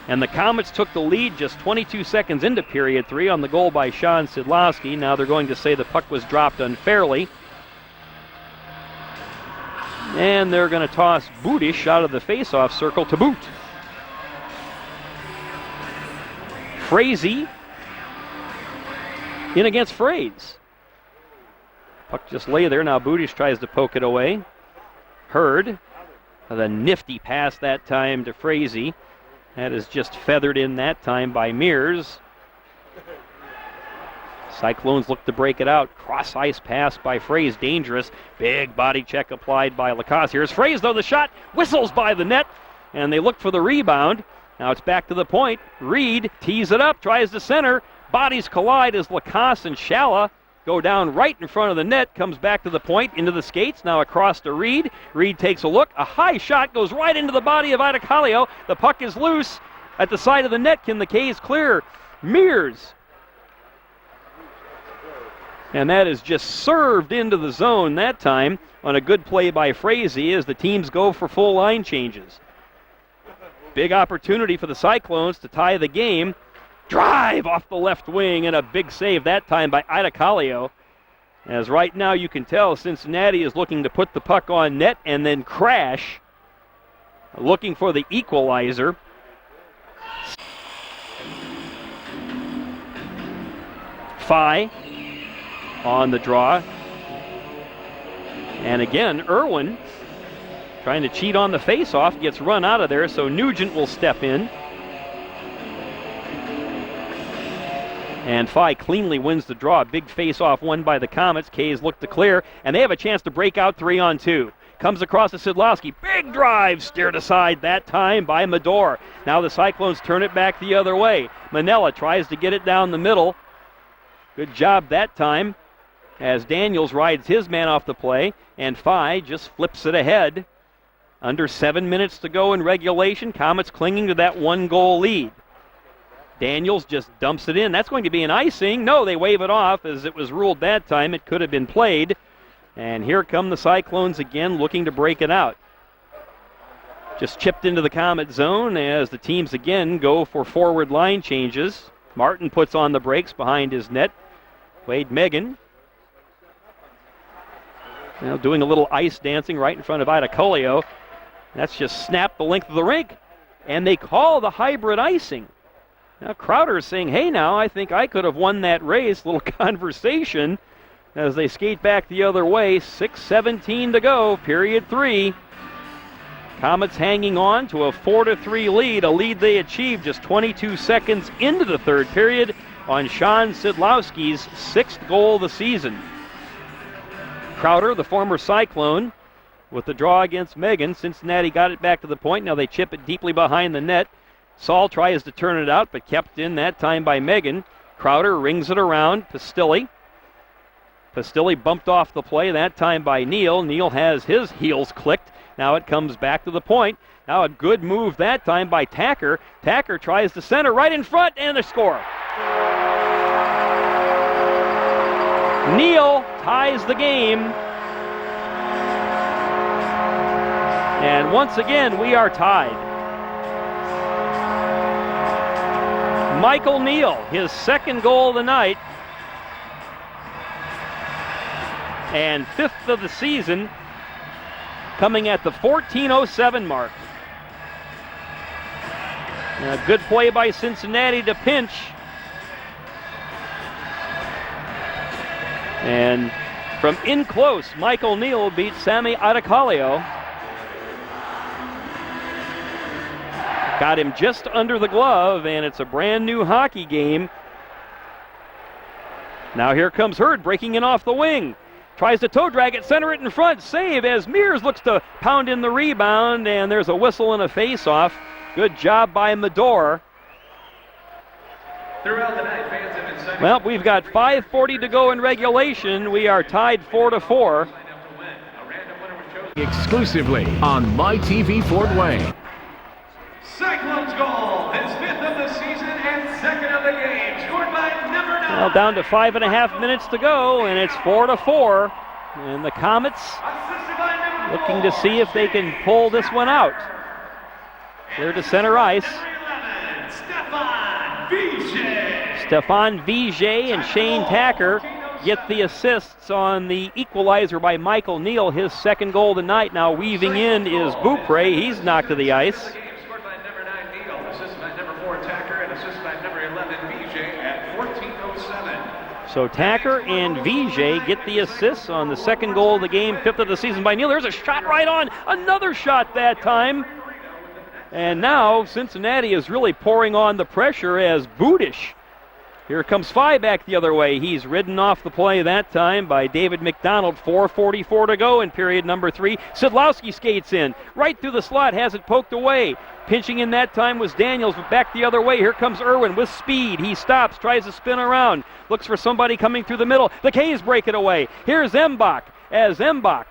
And the Komets took the lead just 22 seconds into period 3 on the goal by Szydlowski. Now they're going to say the puck was dropped unfairly. And they're going to toss Budish out of the face-off circle to boot. Frazee in against Frazee. Puck just lay there. Now Budish tries to poke it away. Hurd with a nifty pass that time to Frazee. That is just feathered in that time by Mears. Cyclones look to break it out. Cross-ice pass by Frazee, dangerous. Big body check applied by Lacoste. Here's Frazee, though, the shot whistles by the net, and they look for the rebound. Now it's back to the point. Reed tees it up, tries to center. Bodies collide as Lacoste and Shalla go down right in front of the net, comes back to the point, into the skates, now across to Reed. Reed takes a look. A high shot goes right into the body of Aittokallio. The puck is loose at the side of the net. Can the K's clear? Mears. And that is just served into the zone that time on a good play by Frazee as the teams go for full line changes. Big opportunity for the Cyclones to tie the game. Drive off the left wing and a big save that time by Aittokallio. As right now you can tell Cincinnati is looking to put the puck on net and then crash, looking for the equalizer. Faille on the draw. And again, Irwin trying to cheat on the face-off, gets run out of there, so Nugent will step in. And Faille cleanly wins the draw. Big face-off won by the Komets. K's look to clear, and they have a chance to break out 3-on-2. Comes across to Szydlowski. Big drive, steered aside that time by Medor. Now the Cyclones turn it back the other way. Manella tries to get it down the middle. Good job that time as Daniels rides his man off the play, and Faille just flips it ahead. Under 7 minutes to go in regulation. Komets clinging to that 1-goal lead. Daniels just dumps it in. That's going to be an icing. No, they wave it off as it was ruled that time. It could have been played. And here come the Cyclones again looking to break it out. Just chipped into the Komet zone as the teams again go for forward line changes. Martin puts on the brakes behind his net. Wade Megan now doing a little ice dancing right in front of Aittokallio. That's just snapped the length of the rink. And they call the hybrid icing. Now Crowder is saying, hey now, I think I could have won that race. Little conversation as they skate back the other way. 6:17 to go, period 3. Komets hanging on to a 4-3 lead, a lead they achieved just 22 seconds into the third period on Szydlowski's 6th goal of the season. Crowder, the former Cyclone, with the draw against Megan. Cincinnati got it back to the point. Now they chip it deeply behind the net. Saul tries to turn it out, but kept in that time by Megan. Crowder rings it around. Pastilli bumped off the play, that time by Neal. Neal has his heels clicked. Now it comes back to the point. Now a good move that time by Tacker. Tacker tries to center right in front, and the score. Neal ties the game. And once again, we are tied. Michael Neal, his 2nd goal of the night and 5th of the season, coming at the 14:07 mark. And a good play by Cincinnati to pinch. And from in close, Michael Neal beat Sami Aittokallio. Got him just under the glove, and it's a brand new hockey game. Now here comes Hurd breaking in off the wing. Tries to toe drag it, center it in front. Save as Mears looks to pound in the rebound, and there's a whistle and a face-off. Good job by Medor. Throughout the night, fans have been setting. Well, we've got 5:40 to go in regulation. We are tied 4-4. Exclusively on MyTV Fort Wayne. Cyclones goal, his 5th of the season and 2nd of the game, scored by number Well, down to 5.5 minutes to go, and it's 4-4. And the Komets looking to see if they can pull this one out. Clear to center ice. Stefan Faille and Shane Tacker get the assists on the equalizer by Michael Neal, his second goal tonight. Now weaving in is Beaupre. He's knocked to the ice. Scored by number 9 Neal, assisted by number 4 Tacker, and assisted by number 11 Faille at 14:07. So Tacker and Faille get the assists on the second goal of the game, 5th of the season by Neal. There's a shot right on. Another shot that time. And now Cincinnati is really pouring on the pressure as Budish. Here comes Faille back the other way. He's ridden off the play that time by David McDonald. 4:44 to go in period number 3. Szydlowski skates in. Right through the slot, has it poked away. Pinching in that time was Daniels, but back the other way. Here comes Irwin with speed. He stops, tries to spin around. Looks for somebody coming through the middle. The K's break it away. Here's Embach as Embach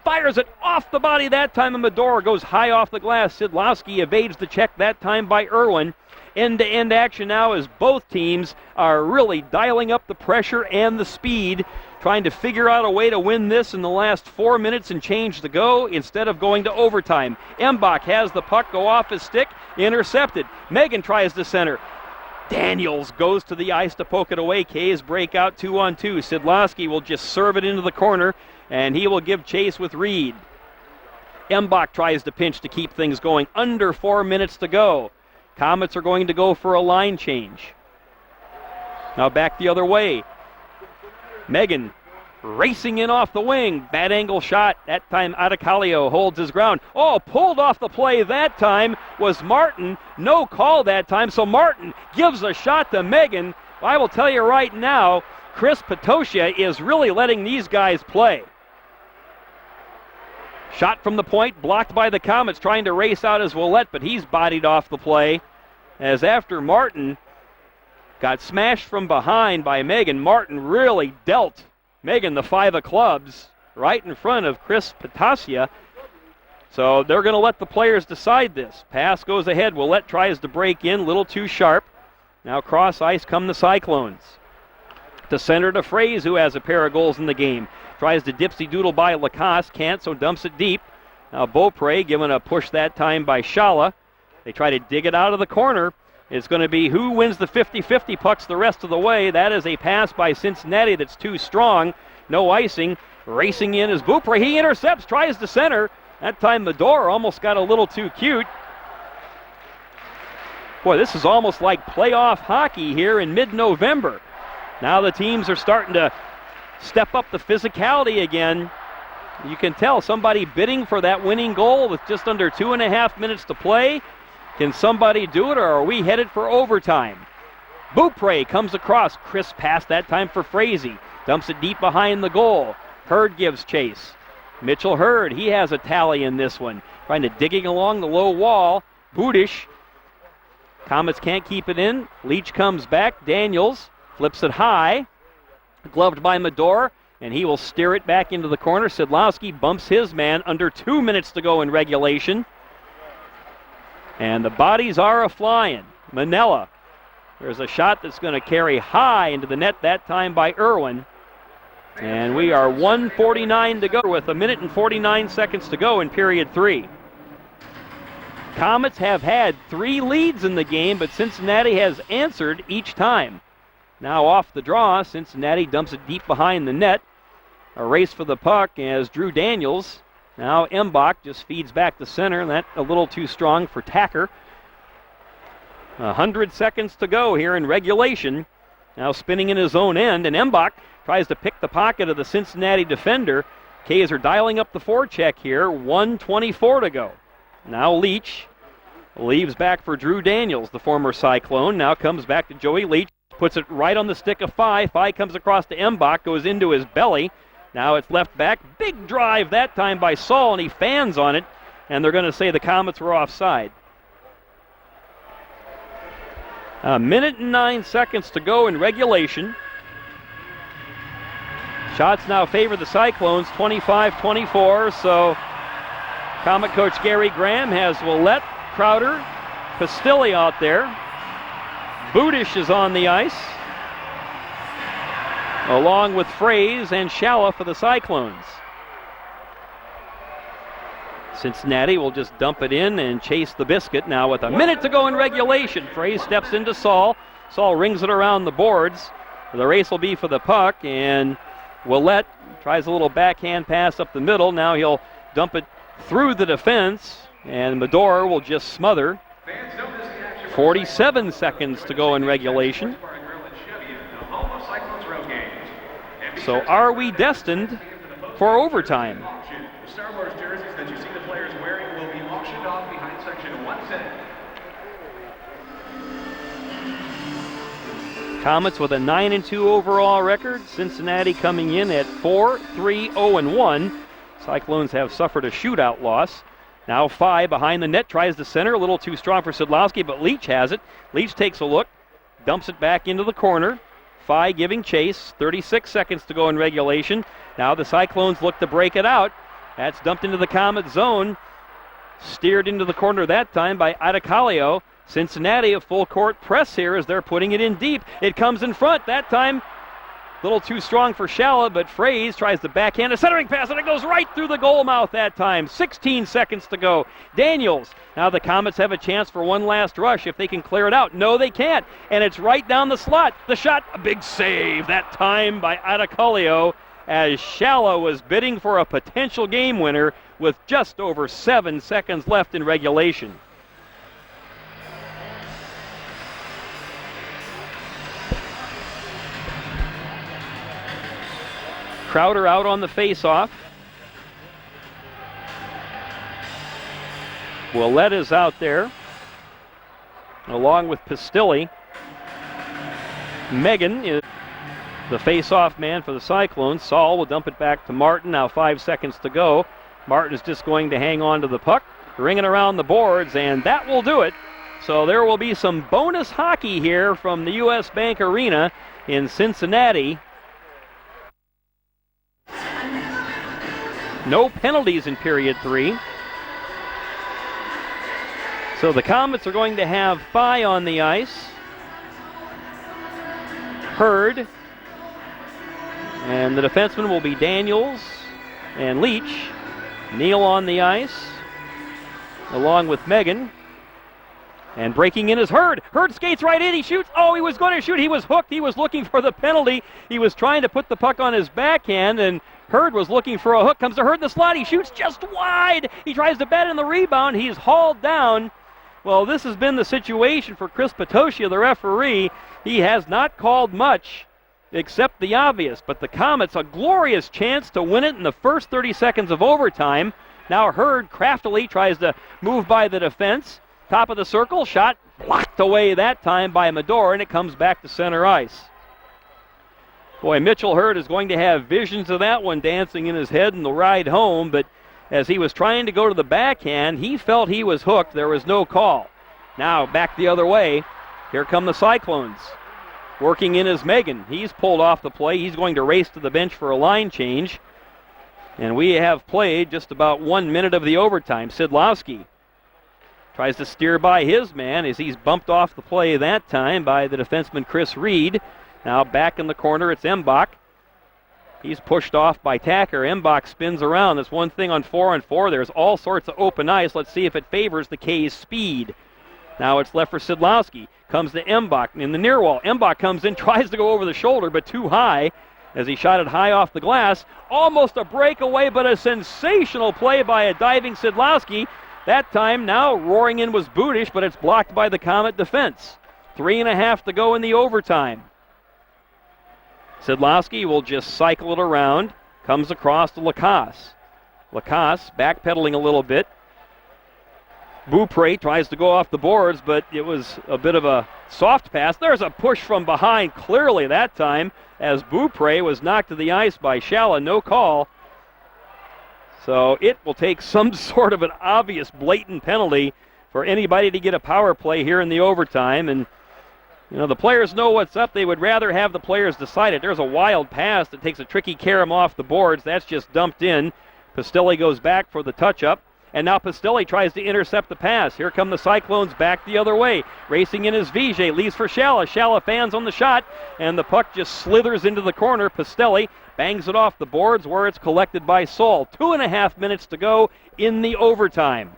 fires it off the body that time, and Medora goes high off the glass. Szydlowski evades the check that time by Irwin. End-to-end action now as both teams are really dialing up the pressure and the speed, trying to figure out a way to win this in the last 4 minutes and change to go instead of going to overtime. Embach has the puck go off his stick, intercepted. Megan tries to center. Daniels goes to the ice to poke it away. K's break out 2-on-2. Szydlowski will just serve it into the corner, and he will give chase with Reed. Embach tries to pinch to keep things going. Under 4 minutes to go. Komets are going to go for a line change. Now back the other way. Megan racing in off the wing. Bad angle shot. That time Aittokallio holds his ground. Oh, pulled off the play that time was Martin. No call that time, so Martin gives a shot to Megan. I will tell you right now, Chris Petosia is really letting these guys play. Shot from the point, blocked by the Komets, trying to race out as Ouellet, but he's bodied off the play. As after Martin got smashed from behind by Megan, Martin really dealt Megan the 5 of clubs right in front of Chris Petosia. So they're going to let the players decide this. Pass goes ahead. Ouellet tries to break in, a little too sharp. Now cross ice come the Cyclones. To center to Frazee, who has a pair of goals in the game. Tries to dipsy-doodle by Lacoste, can't, so dumps it deep. Now Beaupre given a push that time by Schala. They try to dig it out of the corner. It's going to be who wins the 50-50 pucks the rest of the way. That is a pass by Cincinnati that's too strong. No icing. Racing in is Beaupre. He intercepts, tries to center. That time Medora almost got a little too cute. Boy, this is almost like playoff hockey here in mid-November. Now the teams are starting to step up the physicality again. You can tell somebody bidding for that winning goal with just under 2.5 minutes to play. Can somebody do it, or are we headed for overtime? Beaupre comes across. Crisp pass that time for Frazee. Dumps it deep behind the goal. Hurd gives chase. Mitchell Hurd, he has a tally in this one. Trying to digging along the low wall. Budish. Komets can't keep it in. Leach comes back. Daniels flips it high. Gloved by Medora, and he will steer it back into the corner. Szydlowski bumps his man under 2 minutes to go in regulation. And the bodies are a-flying. Manella. There's a shot that's going to carry high into the net that time by Irwin. And we are 1:49 to go with 1 minute and 49 seconds to go in period 3. Komets have had 3 leads in the game, but Cincinnati has answered each time. Now off the draw, Cincinnati dumps it deep behind the net. A race for the puck as Drew Daniels. Now Embach just feeds back the center. That a little too strong for Tacker. 100 seconds to go here in regulation. Now spinning in his own end, and Embach tries to pick the pocket of the Cincinnati defender. K's are dialing up the forecheck here. 1:24 to go. Now Leach leaves back for Drew Daniels, the former Cyclone. Now comes back to Joey Leach. Puts it right on the stick of Faille. Faille comes across to Embach, goes into his belly. Now it's left back. Big drive that time by Saul, and he fans on it. And they're going to say the Komets were offside. 1 minute and 9 seconds to go in regulation. Shots now favor the Cyclones, 25-24. So Komet coach Gary Graham has Ouellet, Crowder, Pastilli out there. Budish is on the ice. along with Frazee and Szydlowski for the Cyclones. Cincinnati will just dump it in and chase the biscuit. Now with a minute to go in regulation, Frazee steps into Saul. Saul rings it around the boards. The race will be for the puck, and Ouellet tries a little backhand pass up the middle. Now he'll dump it through the defense, and Medor will just smother. 47 seconds to go in regulation. So are we destined for overtime? The Star Wars jerseys that you see the players wearing will be auctioned off behind section 110. Komets with a 9-2 overall record. Cincinnati coming in at 4-3-0-1. Cyclones have suffered a shootout loss. Now Faille behind the net, tries to center, a little too strong for Szydlowski, but Leach has it. Leach takes a look, dumps it back into the corner. Faille giving chase, 36 seconds to go in regulation. Now the Cyclones look to break it out. That's dumped into the Komet zone. Steered into the corner that time by Aittokallio. Cincinnati a full court press here as they're putting it in deep. It comes in front that time. A little too strong for Szydlowski, but Frazee tries to backhand a centering pass, and it goes right through the goal mouth that time. 16 seconds to go. Daniels. Now the Komets have a chance for one last rush if they can clear it out. No, they can't. And it's right down the slot. The shot, a big save that time by Aittokallio as Szydlowski was bidding for a potential game winner with just over 7 seconds left in regulation. Crowder out on the face-off. Ouellet is out there, along with Pistilli. Megan is the face-off man for the Cyclones. Saul will dump it back to Martin. Now 5 seconds to go. Martin is just going to hang on to the puck, ringing around the boards, and that will do it. So there will be some bonus hockey here from the U.S. Bank Arena in Cincinnati. No penalties in period 3. So the Komets are going to have Faille on the ice. Hurd. And the defensemen will be Daniels and Leach. Neal on the ice, along with Megan. And breaking in is Hurd. Hurd skates right in. He shoots. Oh, he was going to shoot. He was hooked. He was looking for the penalty. He was trying to put the puck on his backhand, and Hurd was looking for a hook. Comes to Hurd in the slot. He shoots just wide. He tries to bat in the rebound. He's hauled down. Well, this has been the situation for Chris Patosia, the referee. He has not called much except the obvious, but the Komets a glorious chance to win it in the first 30 seconds of overtime. Now Hurd craftily tries to move by the defense. Top of the circle, shot blocked away that time by Medor, and it comes back to center ice. Boy, Mitchell Hurd is going to have visions of that one dancing in his head in the ride home, but as he was trying to go to the backhand, he felt he was hooked. There was no call. Now back the other way. Here come the Cyclones. Working in is Megan. He's pulled off the play. He's going to race to the bench for a line change. And we have played just about 1 minute of the overtime. Szydlowski tries to steer by his man as he's bumped off the play that time by the defenseman Chris Reed. Now back in the corner, it's Embach. He's pushed off by Tacker. Embach spins around. That's one thing on 4-on-4. There's all sorts of open ice. Let's see if it favors the K's speed. Now it's left for Szydlowski. Comes to Embach in the near wall. Embach comes in, tries to go over the shoulder, but too high as he shot it high off the glass. Almost a breakaway, but a sensational play by a diving Szydlowski. That time now roaring in was Budish, but it's blocked by the Komet defense. 3.5 to go in the overtime. Szydlowski will just cycle it around. Comes across to Lacasse. Lacasse backpedaling a little bit. Beaupre tries to go off the boards, but it was a bit of a soft pass. There's a push from behind clearly that time as Beaupre was knocked to the ice by Szydlowski. No call. So it will take some sort of an obvious blatant penalty for anybody to get a power play here in the overtime. And, you know, the players know what's up. They would rather have the players decide it. There's a wild pass that takes a tricky carom off the boards. That's just dumped in. Pistilli goes back for the touch-up. And now Pastelli tries to intercept the pass. Here come the Cyclones back the other way. Racing in is Vijay, leaves for Szydlowski. Szydlowski fans on the shot, and the puck just slithers into the corner. Pastelli bangs it off the boards where it's collected by Saul. 2.5 minutes to go in the overtime.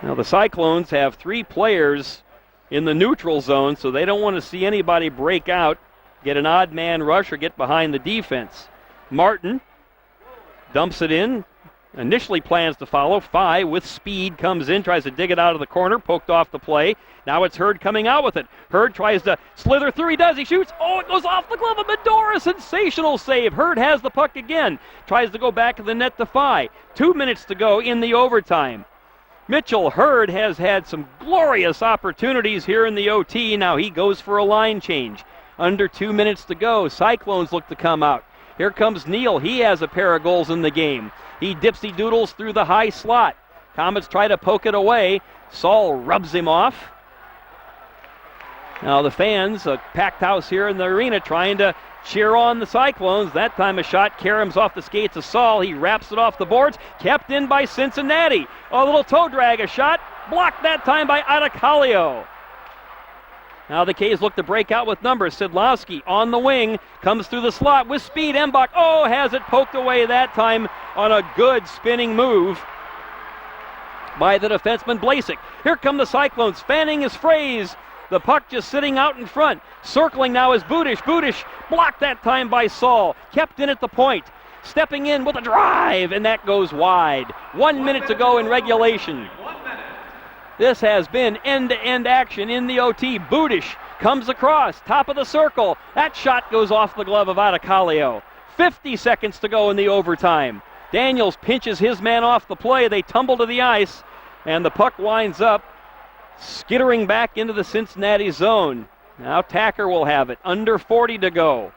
Now the Cyclones have 3 players in the neutral zone, so they don't want to see anybody break out, get an odd man rush, or get behind the defense. Martin dumps it in, initially plans to follow. Faille with speed comes in, tries to dig it out of the corner, poked off the play. Now it's Hurd coming out with it. Hurd tries to slither through, he does, he shoots. Oh, it goes off the glove of Medora, sensational save. Hurd has the puck again, tries to go back to the net to Faille. 2 minutes to go in the overtime. Mitchell Hurd has had some glorious opportunities here in the OT. Now he goes for a line change. Under 2 minutes to go. Cyclones look to come out. Here comes Neal. He has a pair of goals in the game. He dipsy doodles through the high slot. Komets try to poke it away. Saul rubs him off. Now the fans, a packed house here in the arena, trying to cheer on the Cyclones. That time a shot caroms off the skates of Saul. He wraps it off the boards. Kept in by Cincinnati. A little toe drag, a shot. Blocked that time by Aittokallio. Now the K's look to break out with numbers. Szydlowski on the wing, comes through the slot with speed. Embach, has it poked away that time on a good spinning move by the defenseman Blasek. Here come the Cyclones, fanning his Frazee. The puck just sitting out in front. Circling now is Budish. Budish blocked that time by Saul. Kept in at the point. Stepping in with a drive, and that goes wide. 1 minute to go in regulation. This has been end-to-end action in the OT. Budish comes across, top of the circle. That shot goes off the glove of Aittokallio. 50 seconds to go in the overtime. Daniels pinches his man off the play. They tumble to the ice, and the puck winds up, skittering back into the Cincinnati zone. Now Tacker will have it. Under 40 to go.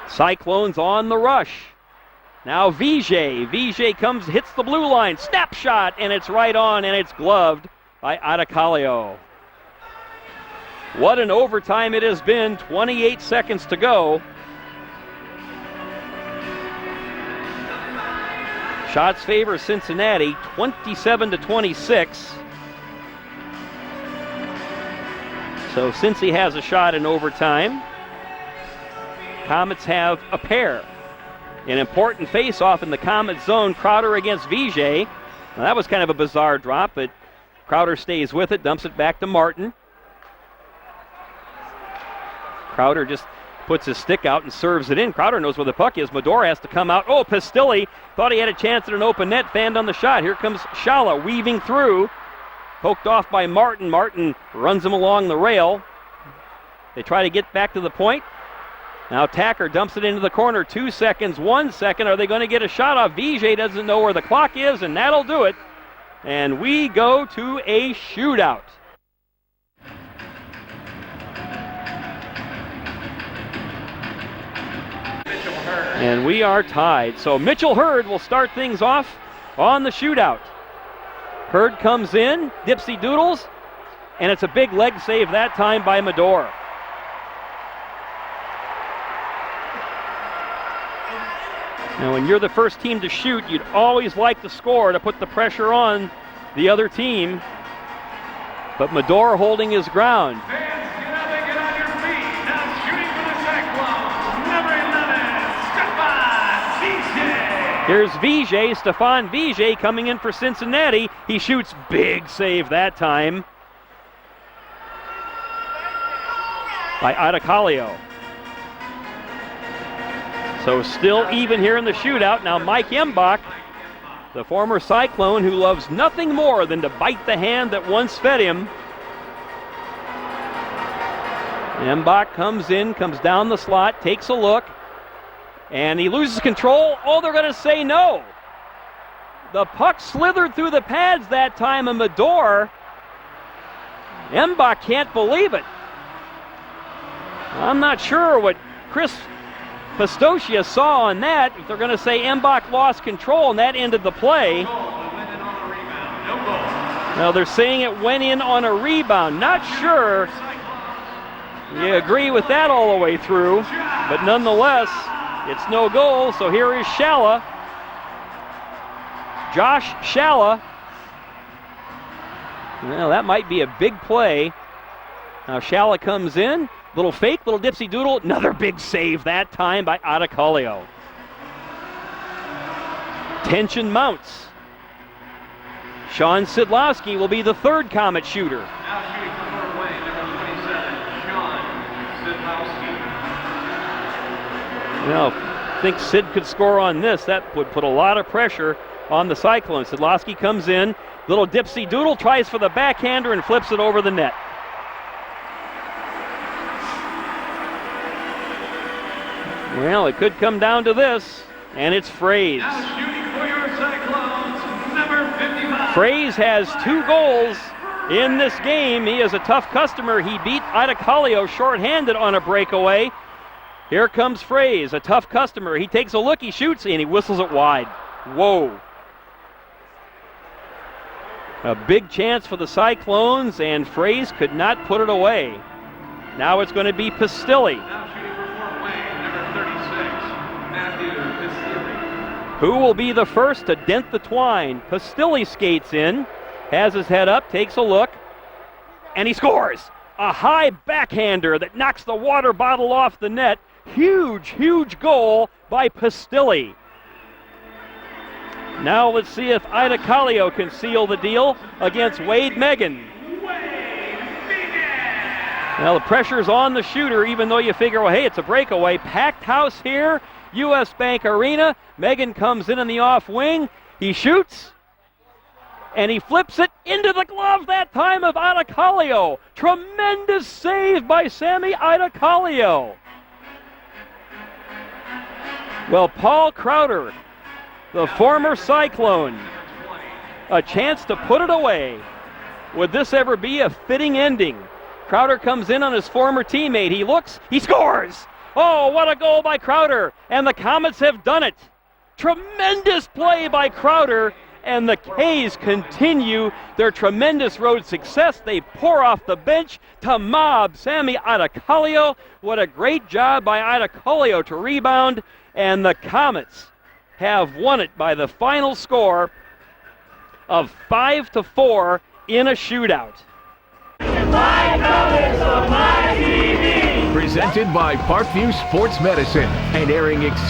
Cyclones on the rush. Now Vijay. Vijay comes, hits the blue line. Snapshot, and it's right on, and it's gloved by Aittokallio. What an overtime it has been. 28 seconds to go. Shots favor Cincinnati, 27-26. So Cincy has a shot in overtime. Komets have a pair. An important face-off in the Komets zone. Crowder against Vijay. Now that was kind of a bizarre drop, but Crowder stays with it, dumps it back to Martin. Crowder just puts his stick out and serves it in. Crowder knows where the puck is. Medora has to come out. Oh, Pastelli thought he had a chance at an open net, fanned on the shot. Here comes Szydlowski weaving through. Poked off by Martin. Martin runs him along the rail. They try to get back to the point. Now Tacker dumps it into the corner. 2 seconds, 1 second. Are they going to get a shot off? Vijay doesn't know where the clock is, and that'll do it. And we go to a shootout. And we are tied. So Mitchell Hurd will start things off on the shootout. Hurd comes in, dipsy doodles, and it's a big leg save that time by Medora. Now, when you're the first team to shoot, you'd always like to score to put the pressure on the other team. But Medora holding his ground. Fans, get up and get on your feet. Now shooting for the Cyclones, number 11, Stefan Vijay. Here's Vijay, Stefan Vijay coming in for Cincinnati. He shoots, big save that time by Aittokallio. So still even here in the shootout. Now Mike Embach, the former Cyclone who loves nothing more than to bite the hand that once fed him. Embach comes in, comes down the slot, takes a look, and he loses control. Oh, they're going to say no. The puck slithered through the pads that time, and Medora, Embach can't believe it. I'm not sure what Chris Pistocia saw on that, if they're going to say Embach lost control and that ended the play. Well, they're saying it went in on a rebound. Not sure you agree with that all the way through, but nonetheless, it's no goal. So here is Szydlowski Josh Shalla. Well, that might be a big play. Now Shalla comes in. Little fake, little dipsy doodle. Another big save that time by Aittokallio. Tension mounts. Sean Szydlowski will be the third Komet shooter. Now shooting from Fort Wayne, number 27, Sean Szydlowski. Well, I think Sid could score on this. That would put a lot of pressure on the Cyclones. Szydlowski comes in. Little dipsy doodle, tries for the backhander and flips it over the net. Well, it could come down to this, and it's Frazee. Now shooting for your Cyclones, number 55. Frazee has 2 goals in this game. He is a tough customer. He beat Aittokallio shorthanded on a breakaway. Here comes Frazee, a tough customer. He takes a look, he shoots, and he whistles it wide. Whoa. A big chance for the Cyclones, and Frazee could not put it away. Now it's going to be Pistilli. Now shooting for Fort Wayne, number 36, Matthew Pistilli. Who will be the first to dent the twine? Pistilli skates in, has his head up, takes a look, and he scores. A high backhander that knocks the water bottle off the net. Huge, huge goal by Pistilli. Now let's see if Aittokallio can seal the deal against Wade Megan. Well, the pressure's on the shooter, even though you figure, well, hey, it's a breakaway. Packed house here, U.S. Bank Arena. Megan comes in the off wing. He shoots, and he flips it into the glove that time of Aittokallio. Tremendous save by Sammy Aittokallio. Well, Paul Crowder, the former Cyclone, a chance to put it away. Would this ever be a fitting ending? Crowder comes in on his former teammate. He looks, he scores! Oh, what a goal by Crowder! And the Komets have done it. Tremendous play by Crowder, and the K's continue their tremendous road success. They pour off the bench to mob Sammy Aittokallio. What a great job by Aittokallio to rebound, and the Komets have won it by the final score of 5-4 in a shootout. Presented by Parkview Sports Medicine and airing exclusively